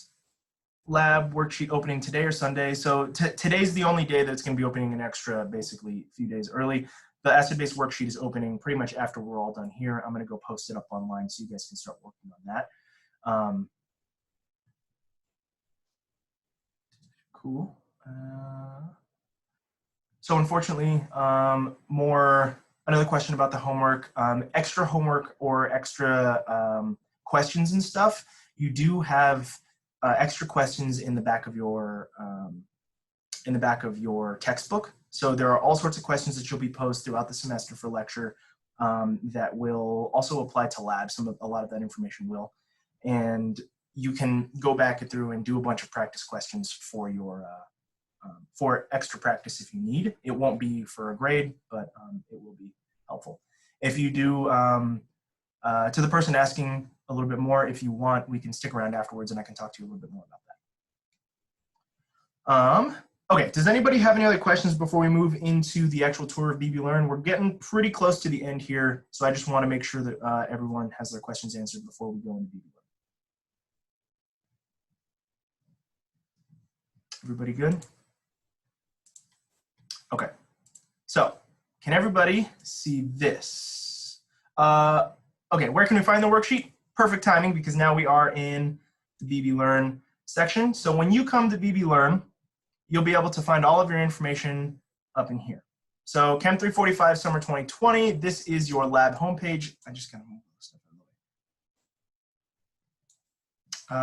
lab worksheet opening today or Sunday? So today's the only day that's going to be opening an extra, basically a few days early. The acid base worksheet is opening pretty much after we're all done here. I'm going to go post it up online so you guys can start working on that. Cool. So unfortunately, another question about the homework, extra homework or extra questions and stuff. You do have extra questions in the back of your textbook. So there are all sorts of questions that you'll be posed throughout the semester for lecture that will also apply to labs. A lot of that information will, and you can go back through and do a bunch of practice questions for your for extra practice if you need. It won't be for a grade, but it will be helpful. If you do, to the person asking a little bit more, if you want, we can stick around afterwards and I can talk to you a little bit more about that. Okay, does anybody have any other questions before we move into the actual tour of BBlearn? We're getting pretty close to the end here, so I just want to make sure that everyone has their questions answered before we go into BBlearn. Everybody good? Okay, so can everybody see this? Okay, where can we find the worksheet? Perfect timing, because now we are in the BBlearn section. So when you come to BBlearn, you'll be able to find all of your information up in here. So CHM345 Summer 2020, this is your lab homepage. I just kind of moved this stuff out of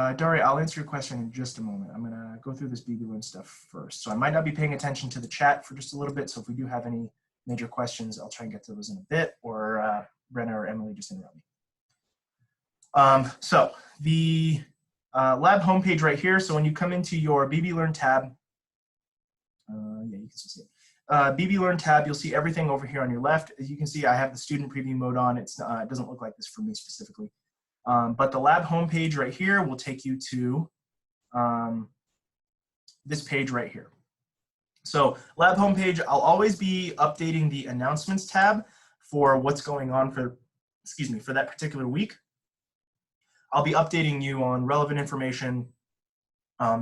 the way. Daria, I'll answer your question in just a moment. I'm gonna go through this BBlearn stuff first. So I might not be paying attention to the chat for just a little bit. So if we do have any major questions, I'll try and get to those in a bit, or Brenna or Emily just interrupt me. So the lab homepage right here. So when you come into your BBlearn tab, yeah, you can still see it. BBlearn tab, you'll see everything over here on your left. As you can see, I have the student preview mode on. It doesn't look like this for me specifically. But the lab homepage right here will take you to this page right here. So lab homepage, I'll always be updating the announcements tab for what's going on for, excuse me, for that particular week. I'll be updating you on relevant information,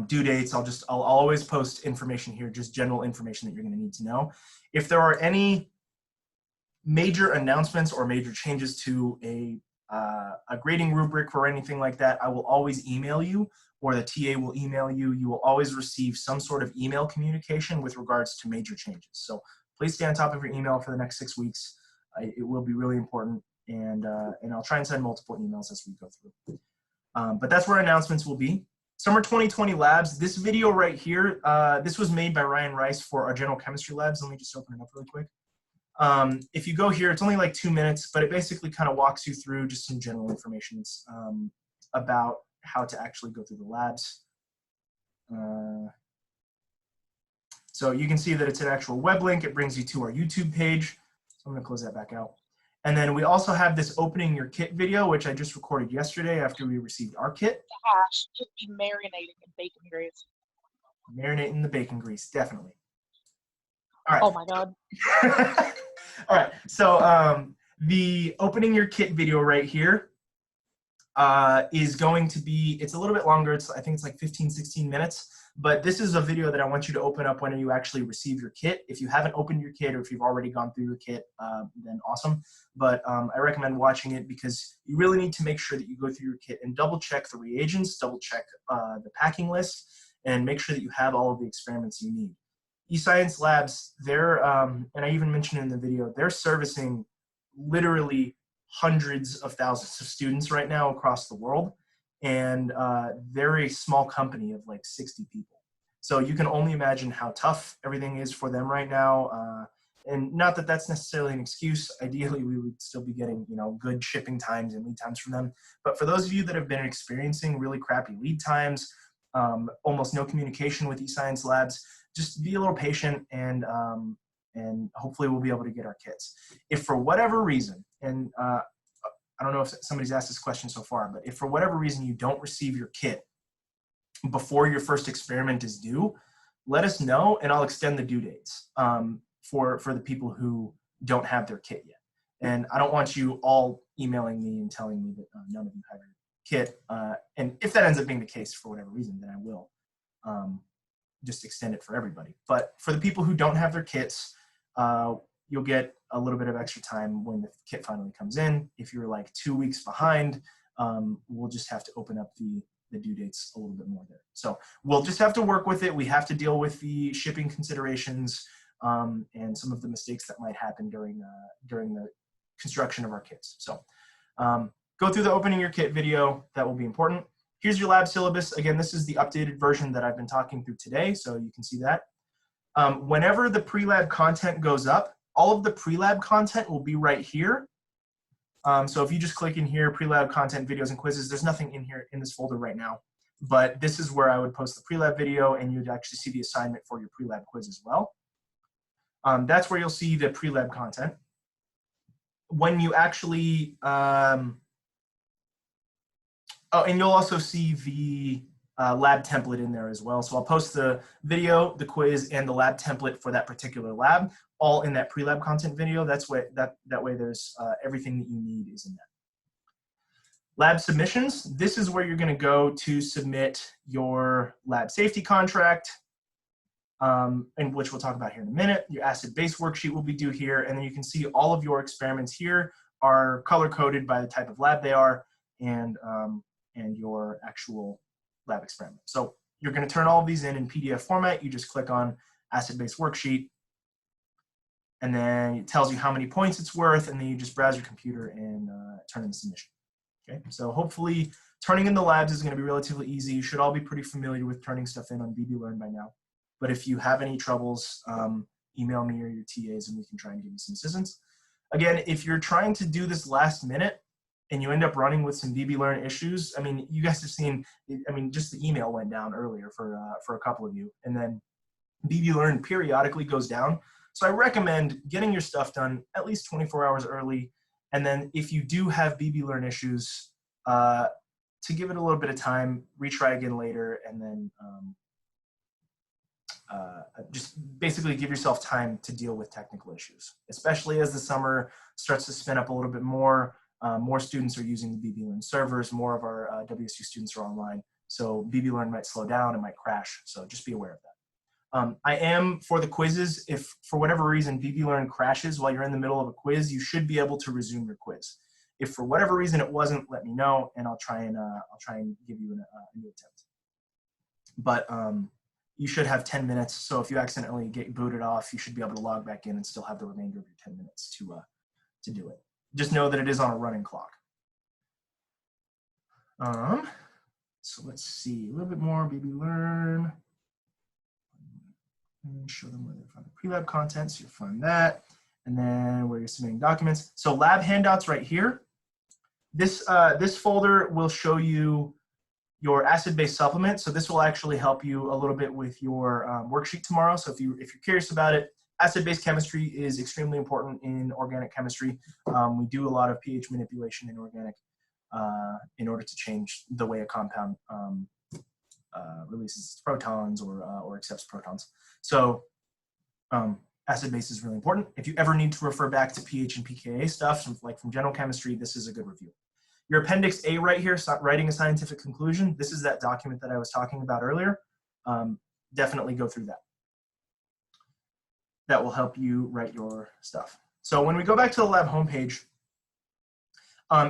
due dates. I'll always post information here, just general information that you're going to need to know. If there are any major announcements or major changes to a grading rubric or anything like that, I will always email you, or the TA will email you. You will always receive some sort of email communication with regards to major changes. So please stay on top of your email for the next 6 weeks. It will be really important, and I'll try and send multiple emails as we go through. But that's where announcements will be. Summer 2020 labs, this video right here, this was made by Ryan Rice for our general chemistry labs. Let me just open it up really quick. If you go here, it's only like 2 minutes, but it basically kind of walks you through just some general information about how to actually go through the labs. So you can see that it's an actual web link. It brings you to our YouTube page. So I'm gonna close that back out. And then we also have this opening your kit video, which I just recorded yesterday after we received our kit. Gosh, should be marinating in bacon grease. Marinate in the bacon grease, definitely. All right. Oh my God. All right, so the opening your kit video right here is going to be, it's a little bit longer. I think it's like 15, 16 minutes, but this is a video that I want you to open up when you actually receive your kit. If you haven't opened your kit, or if you've already gone through your kit, then awesome. But I recommend watching it because you really need to make sure that you go through your kit and double check the reagents, double check the packing list, and make sure that you have all of the experiments you need. eScience Labs, they're, and I even mentioned in the video, they're servicing literally hundreds of thousands of students right now across the world. And they're a small company of like 60 people. So you can only imagine how tough everything is for them right now. And not that that's necessarily an excuse. Ideally, we would still be getting, you know, good shipping times and lead times from them. But for those of you that have been experiencing really crappy lead times, almost no communication with eScience Labs, just be a little patient, and hopefully we'll be able to get our kits. If for whatever reason, and I don't know if somebody's asked this question so far, but if for whatever reason you don't receive your kit before your first experiment is due, let us know and I'll extend the due dates for the people who don't have their kit yet. And I don't want you all emailing me and telling me that none of you have your kit. And if that ends up being the case for whatever reason, then I will just extend it for everybody. But for the people who don't have their kits, you'll get a little bit of extra time when the kit finally comes in. If you're like 2 weeks behind, we'll just have to open up the due dates a little bit more there. So we'll just have to work with it. We have to deal with the shipping considerations and some of the mistakes that might happen during the construction of our kits. So go through the opening your kit video. That will be important. Here's your lab syllabus. Again, this is the updated version that I've been talking through today, so you can see that. Whenever the pre-lab content goes up, all of the pre-lab content will be right here. So if you just click in here, pre-lab content, videos, and quizzes, there's nothing in here in this folder right now. But this is where I would post the pre-lab video, and you'd actually see the assignment for your pre-lab quiz as well. That's where you'll see the pre-lab content. When you actually, oh, and you'll also see the lab template in there as well. So I'll post the video, the quiz, and the lab template for that particular lab, all in that pre-lab content video. That's what that way there's everything that you need is in that. Lab submissions. This is where you're going to go to submit your lab safety contract, and which we'll talk about here in a minute. Your acid-base worksheet will be due here, and then you can see all of your experiments here are color-coded by the type of lab they are and your actual lab experiment. So you're going to turn all of these in PDF format. You just click on acid-base worksheet, and then it tells you how many points it's worth, and then you just browse your computer and turn in the submission. Okay, so hopefully turning in the labs is going to be relatively easy. You should all be pretty familiar with turning stuff in on BBlearn by now. But if you have any troubles, email me or your TAs and we can try and give you some assistance. Again, if you're trying to do this last minute and you end up running with some BBlearn issues, I mean, you guys have seen, I mean, just the email went down earlier for a couple of you, and then BBlearn periodically goes down. So I recommend getting your stuff done at least 24 hours early. And then if you do have BBlearn issues, to give it a little bit of time, retry again later, and then just basically give yourself time to deal with technical issues, especially as the summer starts to spin up a little bit more. More students are using the BBlearn servers. More of our WSU students are online. So BBlearn might slow down, it might crash. So just be aware of that. I am, for the quizzes, if for whatever reason BBlearn crashes while you're in the middle of a quiz, you should be able to resume your quiz. If for whatever reason it wasn't, let me know, and I'll try and give you a new attempt. But you should have 10 minutes. So if you accidentally get booted off, you should be able to log back in and still have the remainder of your 10 minutes to do it. Just know that it is on a running clock. So let's see a little bit more BBlearn. And show them where they find the pre-lab content, so you'll find that. And then where you're submitting documents. So lab handouts right here. This folder will show you your acid-base supplement. So this will actually help you a little bit with your worksheet tomorrow. So if you're curious about it, acid-base chemistry is extremely important in organic chemistry. We do a lot of pH manipulation in organic in order to change the way a compound releases protons or accepts protons. So acid-base is really important. If you ever need to refer back to pH and pKa stuff, like from general chemistry, this is a good review. Your Appendix A right here, writing a scientific conclusion, this is that document that I was talking about earlier. Definitely go through that. That will help you write your stuff. So when we go back to the lab homepage,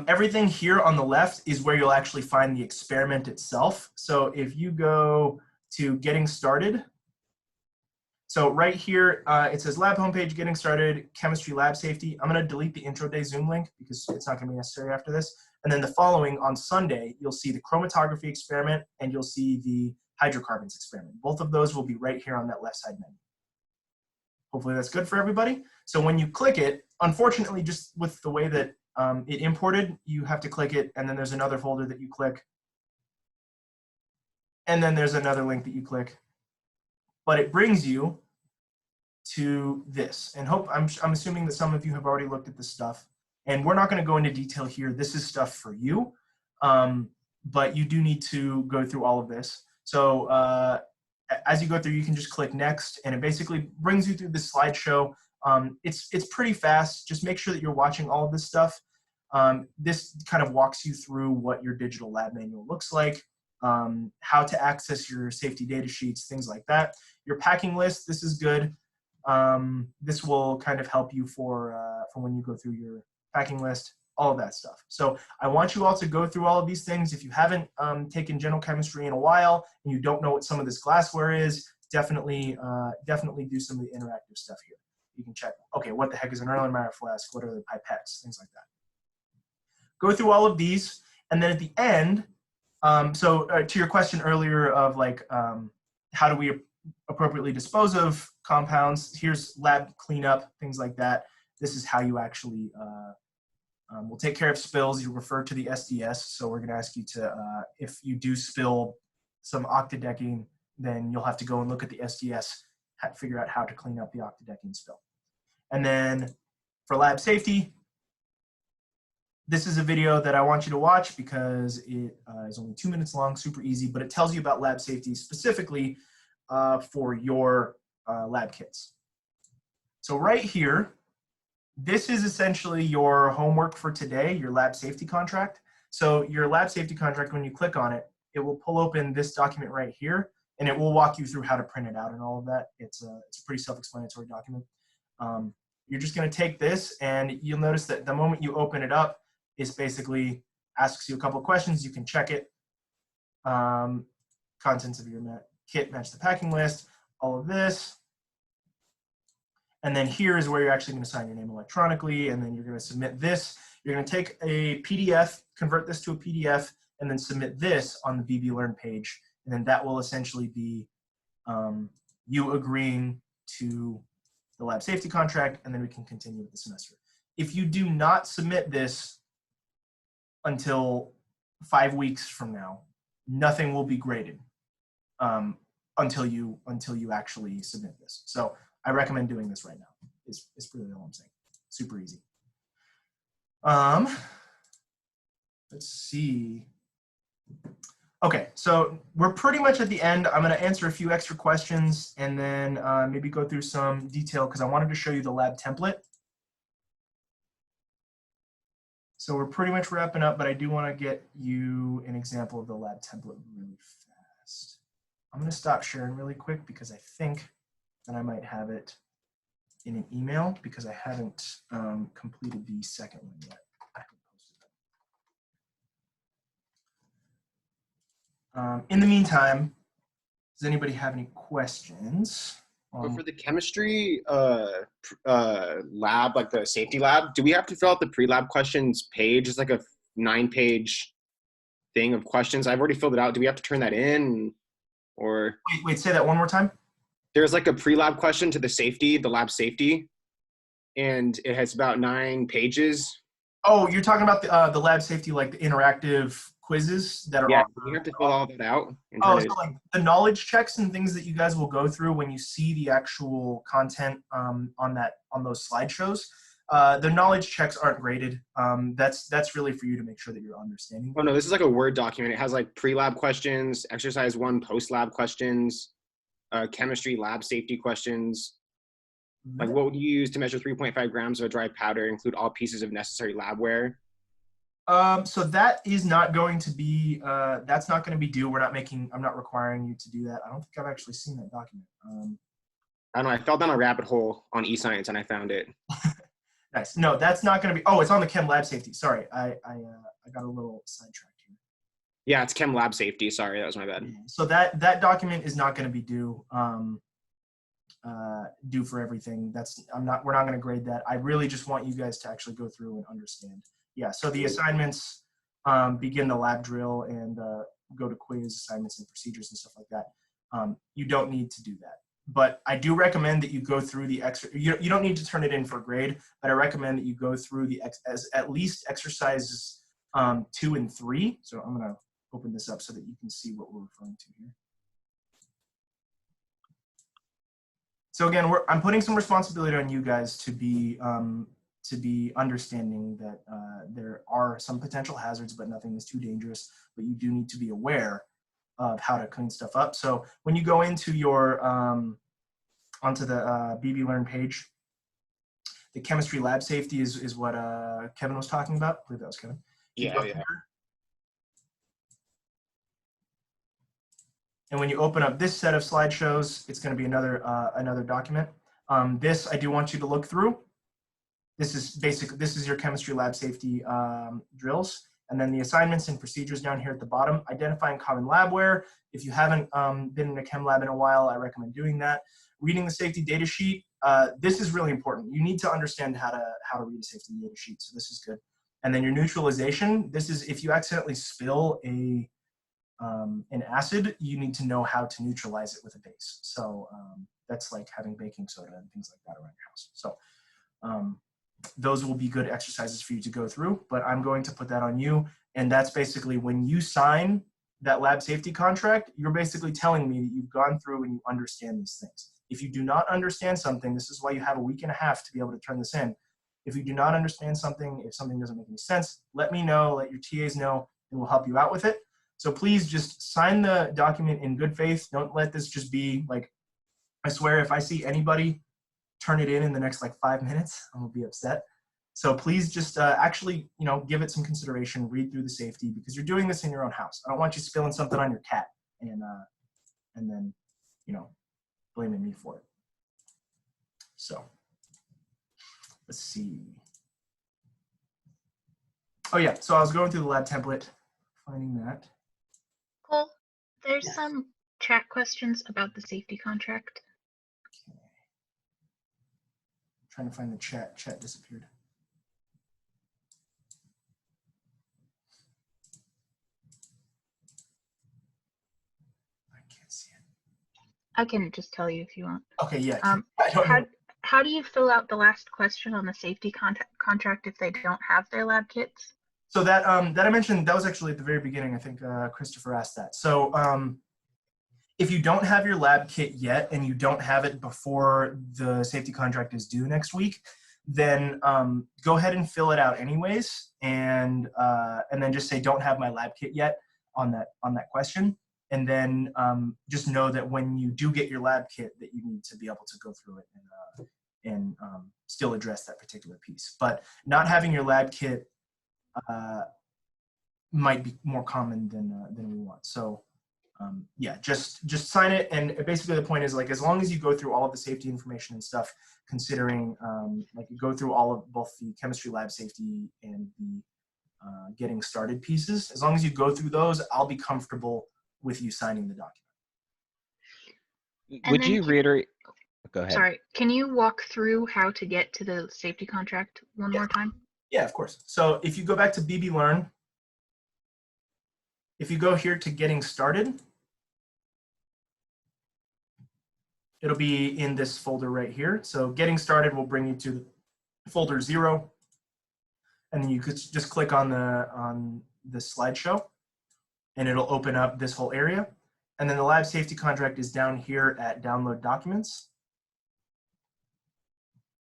everything here on the left is where you'll actually find the experiment itself. So if you go to getting started, so right here, it says lab homepage, getting started, chemistry lab safety. I'm going to delete the intro day Zoom link because it's not going to be necessary after this. And then the following on Sunday, you'll see the chromatography experiment and you'll see the hydrocarbons experiment. Both of those will be right here on that left side menu. Hopefully that's good for everybody. So when you click it, unfortunately, just with the way that it imported, you have to click it, and then there's another folder that you click, and then there's another link that you click. But it brings you to this. And I'm assuming that some of you have already looked at this stuff. And we're not going to go into detail here. This is stuff for you. But you do need to go through all of this. So as you go through, you can just click next, and it basically brings you through this slideshow. It's pretty fast. Just make sure that you're watching all of this stuff. This kind of walks you through what your digital lab manual looks like. How to access your safety data sheets, things like that. Your packing list, this is good. This will kind of help you for when you go through your packing list, all of that stuff. So I want you all to go through all of these things. If you haven't taken general chemistry in a while and you don't know what some of this glassware is, definitely do some of the interactive stuff here. You can check, okay, what the heck is an Erlenmeyer flask? What are the pipettes? Things like that. Go through all of these, and then at the end, to your question earlier of like, how do we appropriately dispose of compounds? Here's lab cleanup, things like that. This is how you actually will take care of spills. You refer to the SDS. So we're going to ask you to, if you do spill some octadecane, then you'll have to go and look at the SDS, figure out how to clean up the octadecane spill. And then for lab safety, this is a video that I want you to watch because it is only 2 minutes long, super easy, but it tells you about lab safety specifically for your lab kits. So right here, this is essentially your homework for today, your lab safety contract. So your lab safety contract, when you click on it, it will pull open this document right here. and it will walk you through how to print it out and all of that. It's a pretty self-explanatory document. You're just going to take this, and you'll notice that the moment you open it up, it basically asks you a couple of questions. You can check it. Contents of your kit match the packing list, all of this. And then here is where you're actually going to sign your name electronically, and then you're going to submit this. You're going to take a PDF, convert this to a PDF, and then submit this on the BBlearn page. And then that will essentially be you agreeing to the lab safety contract, and then we can continue with the semester. If you do not submit this until 5 weeks from now, nothing will be graded until you actually submit this. So I recommend doing this right now. Is really all I'm saying. Super easy. Let's see. Okay, so we're pretty much at the end. I'm going to answer a few extra questions and then maybe go through some detail because I wanted to show you the lab template. So we're pretty much wrapping up, but I do want to get you an example of the lab template really fast. I'm going to stop sharing really quick because I think that I might have it in an email because I haven't completed the second one yet. I haven't posted it. In the meantime, does anybody have any questions? But for the chemistry lab, like the safety lab, do we have to fill out the pre-lab questions page? It's like a 9-page thing of questions. I've already filled it out. Do we have to turn that in, or? Wait, say that one more time. There's like a pre-lab question to the lab safety, and it has about 9 pages. Oh, you're talking about the lab safety, like the interactive quizzes that are. Yeah, you have to fill all that out. Oh, so like the knowledge checks and things that you guys will go through when you see the actual content on those slideshows. The knowledge checks aren't graded. That's really for you to make sure that you're understanding. Oh no, this is like a Word document. It has like pre-lab questions, exercise 1 post-lab questions, chemistry lab safety questions. Like what would you use to measure 3.5 grams of a dry powder? Include all pieces of necessary labware. So that is not going to be, that's not going to be due. I'm not requiring you to do that. I don't think I've actually seen that document. I don't know, I fell down a rabbit hole on eScience and I found it. Nice. No, that's not going to be, oh, it's on the chem lab safety. Sorry, I got a little sidetracked here. Yeah, it's chem lab safety. Sorry, that was my bad. So that document is not going to be due for everything. We're not going to grade that. I really just want you guys to actually go through and understand. Yeah, so the assignments begin the lab drill and go to quiz assignments and procedures and stuff like that. You don't need to do that. But I do recommend that you go through the you don't need to turn it in for grade, but I recommend that you go through at least exercises 2 and 3. So I'm going to open this up so that you can see what we're referring to here. So again, I'm putting some responsibility on you guys to be understanding that there are some potential hazards, but nothing is too dangerous. But you do need to be aware of how to clean stuff up. So when you go into your onto the BBlearn page, the chemistry lab safety is what Kevin was talking about. I believe that was Kevin. Yeah. And when you open up this set of slideshows, it's going to be another document. This I do want you to look through. This is your chemistry lab safety drills. And then the assignments and procedures down here at the bottom, identifying common labware. If you haven't been in a chem lab in a while, I recommend doing that. Reading the safety data sheet. This is really important. You need to understand how to read a safety data sheet. So this is good. And then your neutralization. This is if you accidentally spill an acid, you need to know how to neutralize it with a base. So that's like having baking soda and things like that around your house. So those will be good exercises for you to go through, but I'm going to put that on you. And that's basically when you sign that lab safety contract, you're basically telling me that you've gone through and you understand these things. If you do not understand something, this is why you have a week and a half to be able to turn this in. If you do not understand something, if something doesn't make any sense, let me know, let your TAs know, and we'll help you out with it. So please just sign the document in good faith. Don't let this just be like, I swear if I see anybody turn it in the next like 5 minutes, I'm gonna be upset. So please just actually, give it some consideration, read through the safety because you're doing this in your own house. I don't want you spilling something on your cat and and then, you know, blaming me for it. So let's see. Oh yeah, so I was going through the lab template, finding that. Cool. There's Yes. some chat questions about the safety contract. Okay. Trying to find the chat. Chat disappeared. I can't see it. I can just tell you if you want. Okay, yeah. I don't know. How do you fill out the last question on the safety contract if they don't have their lab kits? So that that I mentioned, that was actually at the very beginning. I think Christopher asked that. So if you don't have your lab kit yet and you don't have it before the safety contract is due next week, then go ahead and fill it out anyways, and then just say don't have my lab kit yet on that question, and then just know that when you do get your lab kit, that you need to be able to go through it and still address that particular piece. But not having your lab kit might be more common than we want. So yeah, just sign it. And basically the point is, like, as long as you go through all of the safety information and stuff, considering like you go through all of both the chemistry lab safety and the getting started pieces, as long as you go through those, I'll be comfortable with you signing the document. And Would then you reiterate? Go ahead. Sorry, can you walk through how to get to the safety contract one more time? Yeah, of course. So if you go back to BBlearn, if you go here to getting started, it'll be in this folder right here. So getting started will bring you to folder 0. And then you could just click on the slideshow and it'll open up this whole area. And then the lab safety contract is down here at download documents.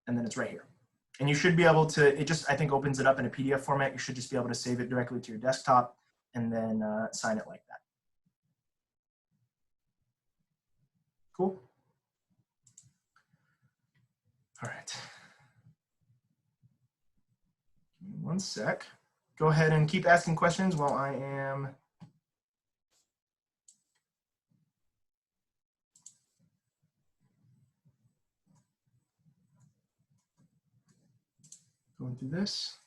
And then it's right here. And you should be able to, it just, I think, opens it up in a PDF format. You should just be able to save it directly to your desktop and then sign it like that. Cool. All right. Give me 1 sec. Go ahead and keep asking questions while I am going through this.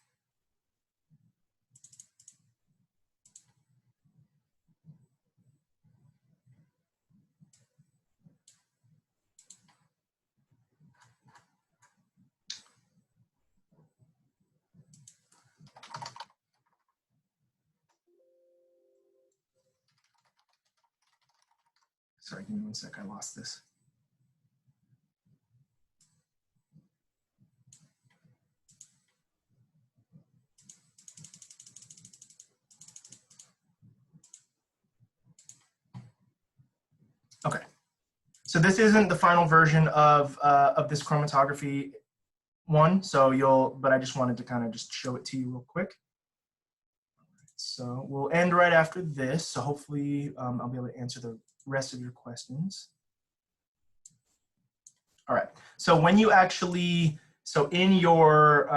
Sorry, give me 1 sec, I lost this. Okay, so this isn't the final version of this chromatography one, so but I just wanted to kind of just show it to you real quick. So we'll end right after this, so hopefully I'll be able to answer the rest of your questions. All right, so when you actually, so in your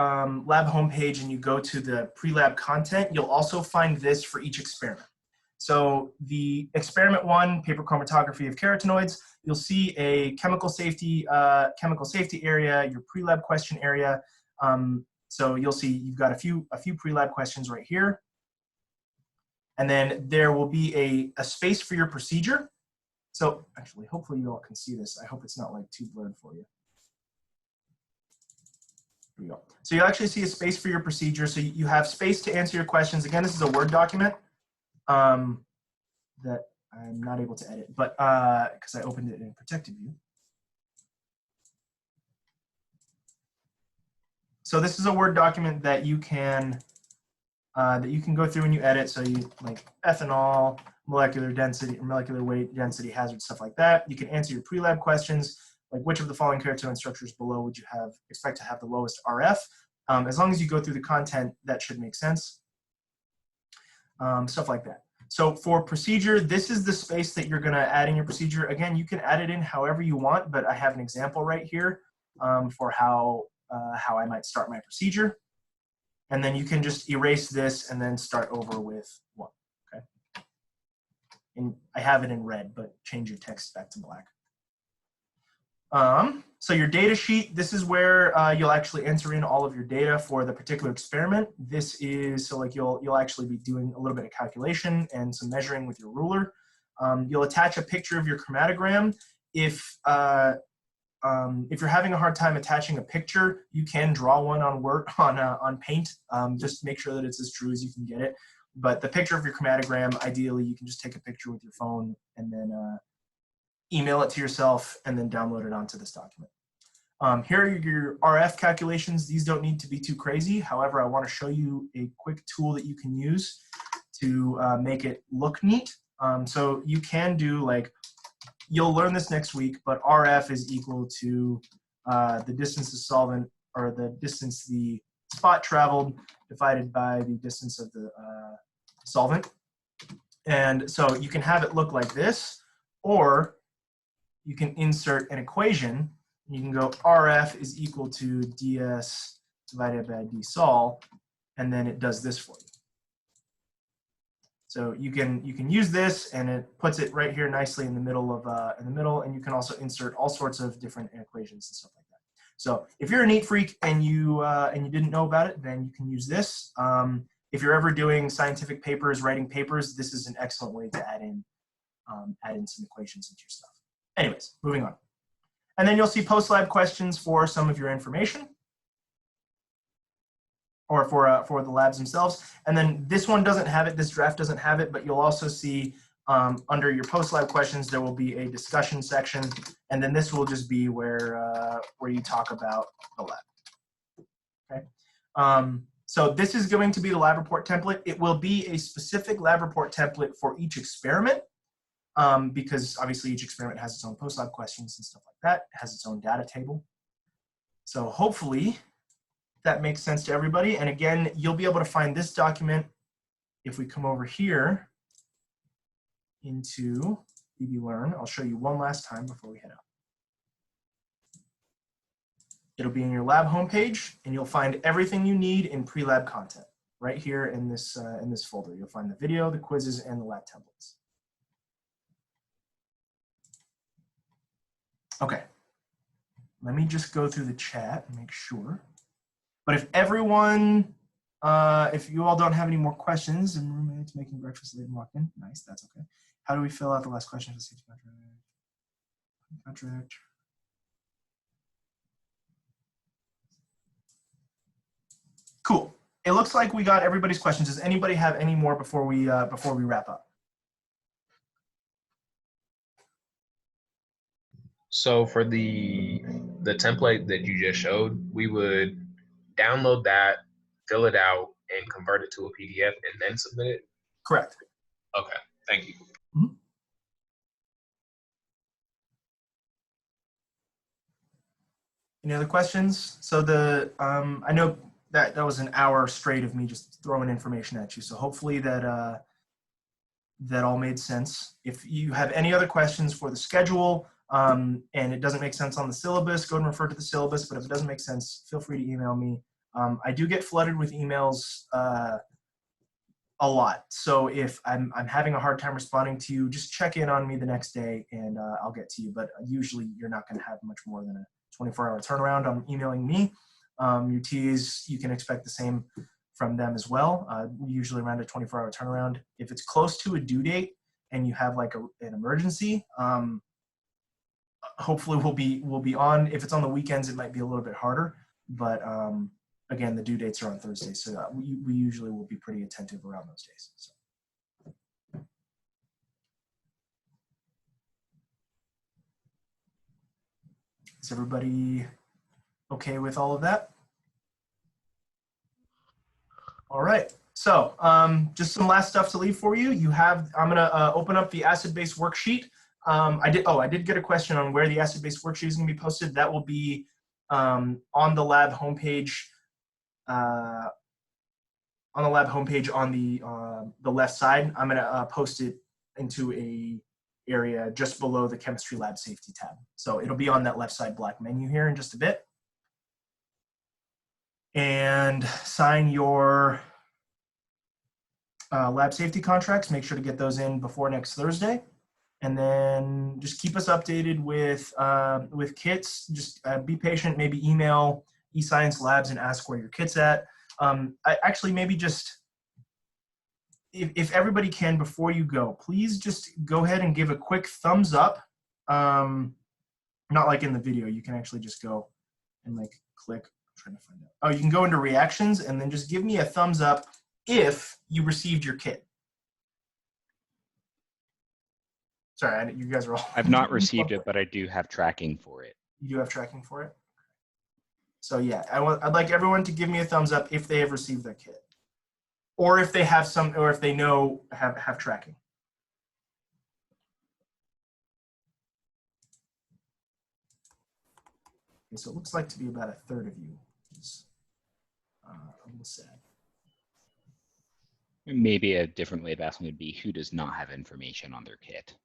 lab homepage and you go to the pre-lab content, you'll also find this for each experiment. So the experiment 1, paper chromatography of carotenoids, you'll see a chemical safety area, your pre-lab question area. So you'll see you've got a few pre-lab questions right here. And then there will be a space for your procedure. So actually, hopefully you all can see this. I hope it's not like too blurred for you. Here we go. So you'll actually see a space for your procedure. So you have space to answer your questions. Again, this is a Word document that I'm not able to edit, but because I opened it in protected view. So this is a Word document that you can go through and you edit. So you like ethanol, molecular density, molecular weight, density, hazard, stuff like that. You can answer your pre-lab questions, like which of the following carotenoid structures below would you expect to have the lowest RF? As long as you go through the content, that should make sense. Stuff like that. So for procedure, this is the space that you're going to add in your procedure. Again, you can add it in however you want, but I have an example right here for how I might start my procedure. And then you can just erase this and then start over with 1. Okay. and I have it in red, but change your text back to black. So your data sheet, this is where you'll actually enter in all of your data for the particular experiment. This is, so like you'll actually be doing a little bit of calculation and some measuring with your ruler. You'll attach a picture of your chromatogram. If you're having a hard time attaching a picture, you can draw one on Paint. Just make sure that it's as true as you can get it. But the picture of your chromatogram, ideally, you can just take a picture with your phone and then email it to yourself and then download it onto this document. Here are your RF calculations. These don't need to be too crazy. However, I want to show you a quick tool that you can use to make it look neat. So you can do, like, you'll learn this next week, but RF is equal to the distance the solvent, or the distance the spot traveled divided by the distance of the solvent. And so you can have it look like this, or you can insert an equation. You can go RF is equal to ds divided by dsol, and then it does this for you. So you can use this, and it puts it right here nicely in the middle of and you can also insert all sorts of different equations and stuff like that. So if you're a neat freak and you didn't know about it, then you can use this. If you're ever doing scientific papers, writing papers, this is an excellent way to add in some equations into your stuff. Anyways, moving on. And then you'll see post-lab questions for some of your information, or for the labs themselves. And then this one doesn't have it, this draft doesn't have it, but you'll also see under your post-lab questions, there will be a discussion section, and then this will just be where you talk about the lab. Okay. So this is going to be the lab report template. It will be a specific lab report template for each experiment, because obviously each experiment has its own post-lab questions and stuff like that. It has its own data table. So hopefully that makes sense to everybody. And again, you'll be able to find this document if we come over here into BBlearn. I'll show you one last time before we head out. It'll be in your lab homepage, and you'll find everything you need in pre-lab content right here in this folder. You'll find the video, the quizzes, and the lab templates. Okay, let me just go through the chat and make sure. But if everyone, if you all don't have any more questions, and roommates making breakfast late and walked in, nice, that's okay. How do we fill out the last question for the safety contract? Cool. It looks like we got everybody's questions. Does anybody have any more before we wrap up? So for the template that you just showed, we would download that, fill it out, and convert it to a PDF and then submit it? Correct. Okay, thank you. Mm-hmm. Any other questions? So I know that was an hour straight of me just throwing information at you. So hopefully that all made sense. If you have any other questions for the schedule, and it doesn't make sense on the syllabus, go and refer to the syllabus. But if it doesn't make sense, feel free to email me. I do get flooded with emails a lot. So if I'm having a hard time responding to you, just check in on me the next day and I'll get to you. But usually you're not going to have much more than a 24-hour turnaround on emailing me. Your TAs, you can expect the same from them as well. Usually around a 24-hour turnaround. If it's close to a due date and you have like an emergency, hopefully we'll be on. If it's on the weekends, it might be a little bit harder. But again, the due dates are on Thursdays, so we usually will be pretty attentive around those days. So. Is everybody okay with all of that? All right. So just some last stuff to leave for you. I'm going to open up the acid-base worksheet. I did get a question on where the acid-base worksheet is going to be posted. That will be on the lab homepage. On the left side. I'm going to post it into a area just below the chemistry lab safety tab. So it'll be on that left side black menu here in just a bit. And sign your lab safety contracts. Make sure to get those in before next Thursday. And then just keep us updated with kits. Just be patient. Maybe email eScience Labs and ask where your kit's at. Actually, maybe just, if everybody can, before you go, please just go ahead and give a quick thumbs up. Not like in the video. You can actually just go and like click. I'm trying to find out. Oh, you can go into reactions and then just give me a thumbs up if you received your kit. Sorry, you guys are all. I've not received it, but I do have tracking for it. You do have tracking for it? So yeah, I'd like everyone to give me a thumbs up if they have received their kit. Or if they have some, or if they know have tracking. Okay, so it looks like to be about a third of you. Which is a little sad. Maybe a different way of asking would be who does not have information on their kit.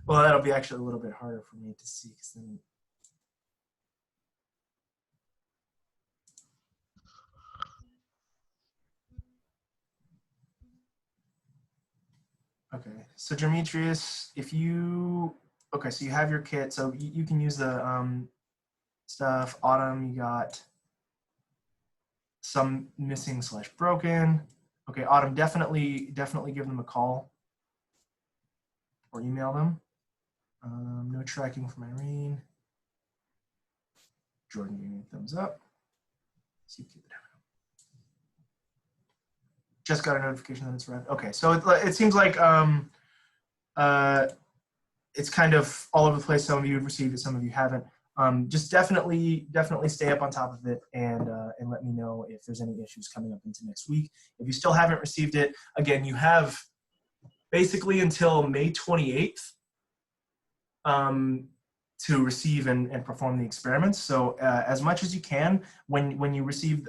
Well, that'll be actually a little bit harder for me to see, because then. Okay, so Demetrius, if you, okay, so you have your kit, so you can use the stuff. Autumn, you got some missing / broken. Okay, Autumn, definitely give them a call or email them. No tracking from Irene. Jordan, give me a thumbs up. See if you keep it. Just got a notification that it's arrived. Okay, so it seems like it's kind of all over the place. Some of you have received it, some of you haven't. Just definitely stay up on top of it and let me know if there's any issues coming up into next week. If you still haven't received it, again, you have basically until May 28th to receive and perform the experiments. So as much as you can, when you receive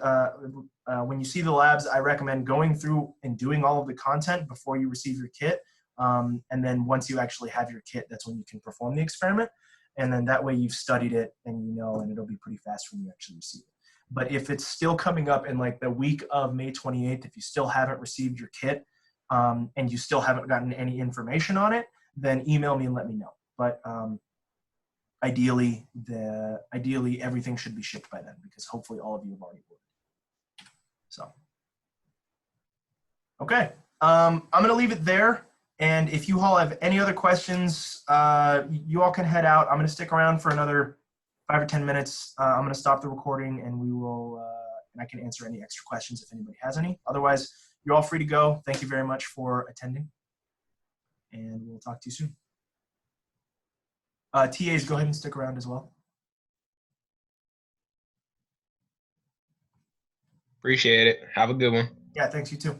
when you see the labs, I recommend going through and doing all of the content before you receive your kit. And then once you actually have your kit, that's when you can perform the experiment. And then that way you've studied it and you know, and it'll be pretty fast when you actually receive it. But if it's still coming up in like the week of May 28th, if you still haven't received your kit and you still haven't gotten any information on it, then email me and let me know. But ideally everything should be shipped by then, because hopefully all of you have already ordered. So, okay, I'm gonna leave it there. And if you all have any other questions, you all can head out. I'm gonna stick around for another 5 or 10 minutes. I'm gonna stop the recording and we will, and I can answer any extra questions if anybody has any. Otherwise, you're all free to go. Thank you very much for attending. And we'll talk to you soon. TAs, go ahead and stick around as well. Appreciate it. Have a good one. Yeah, thanks, you too.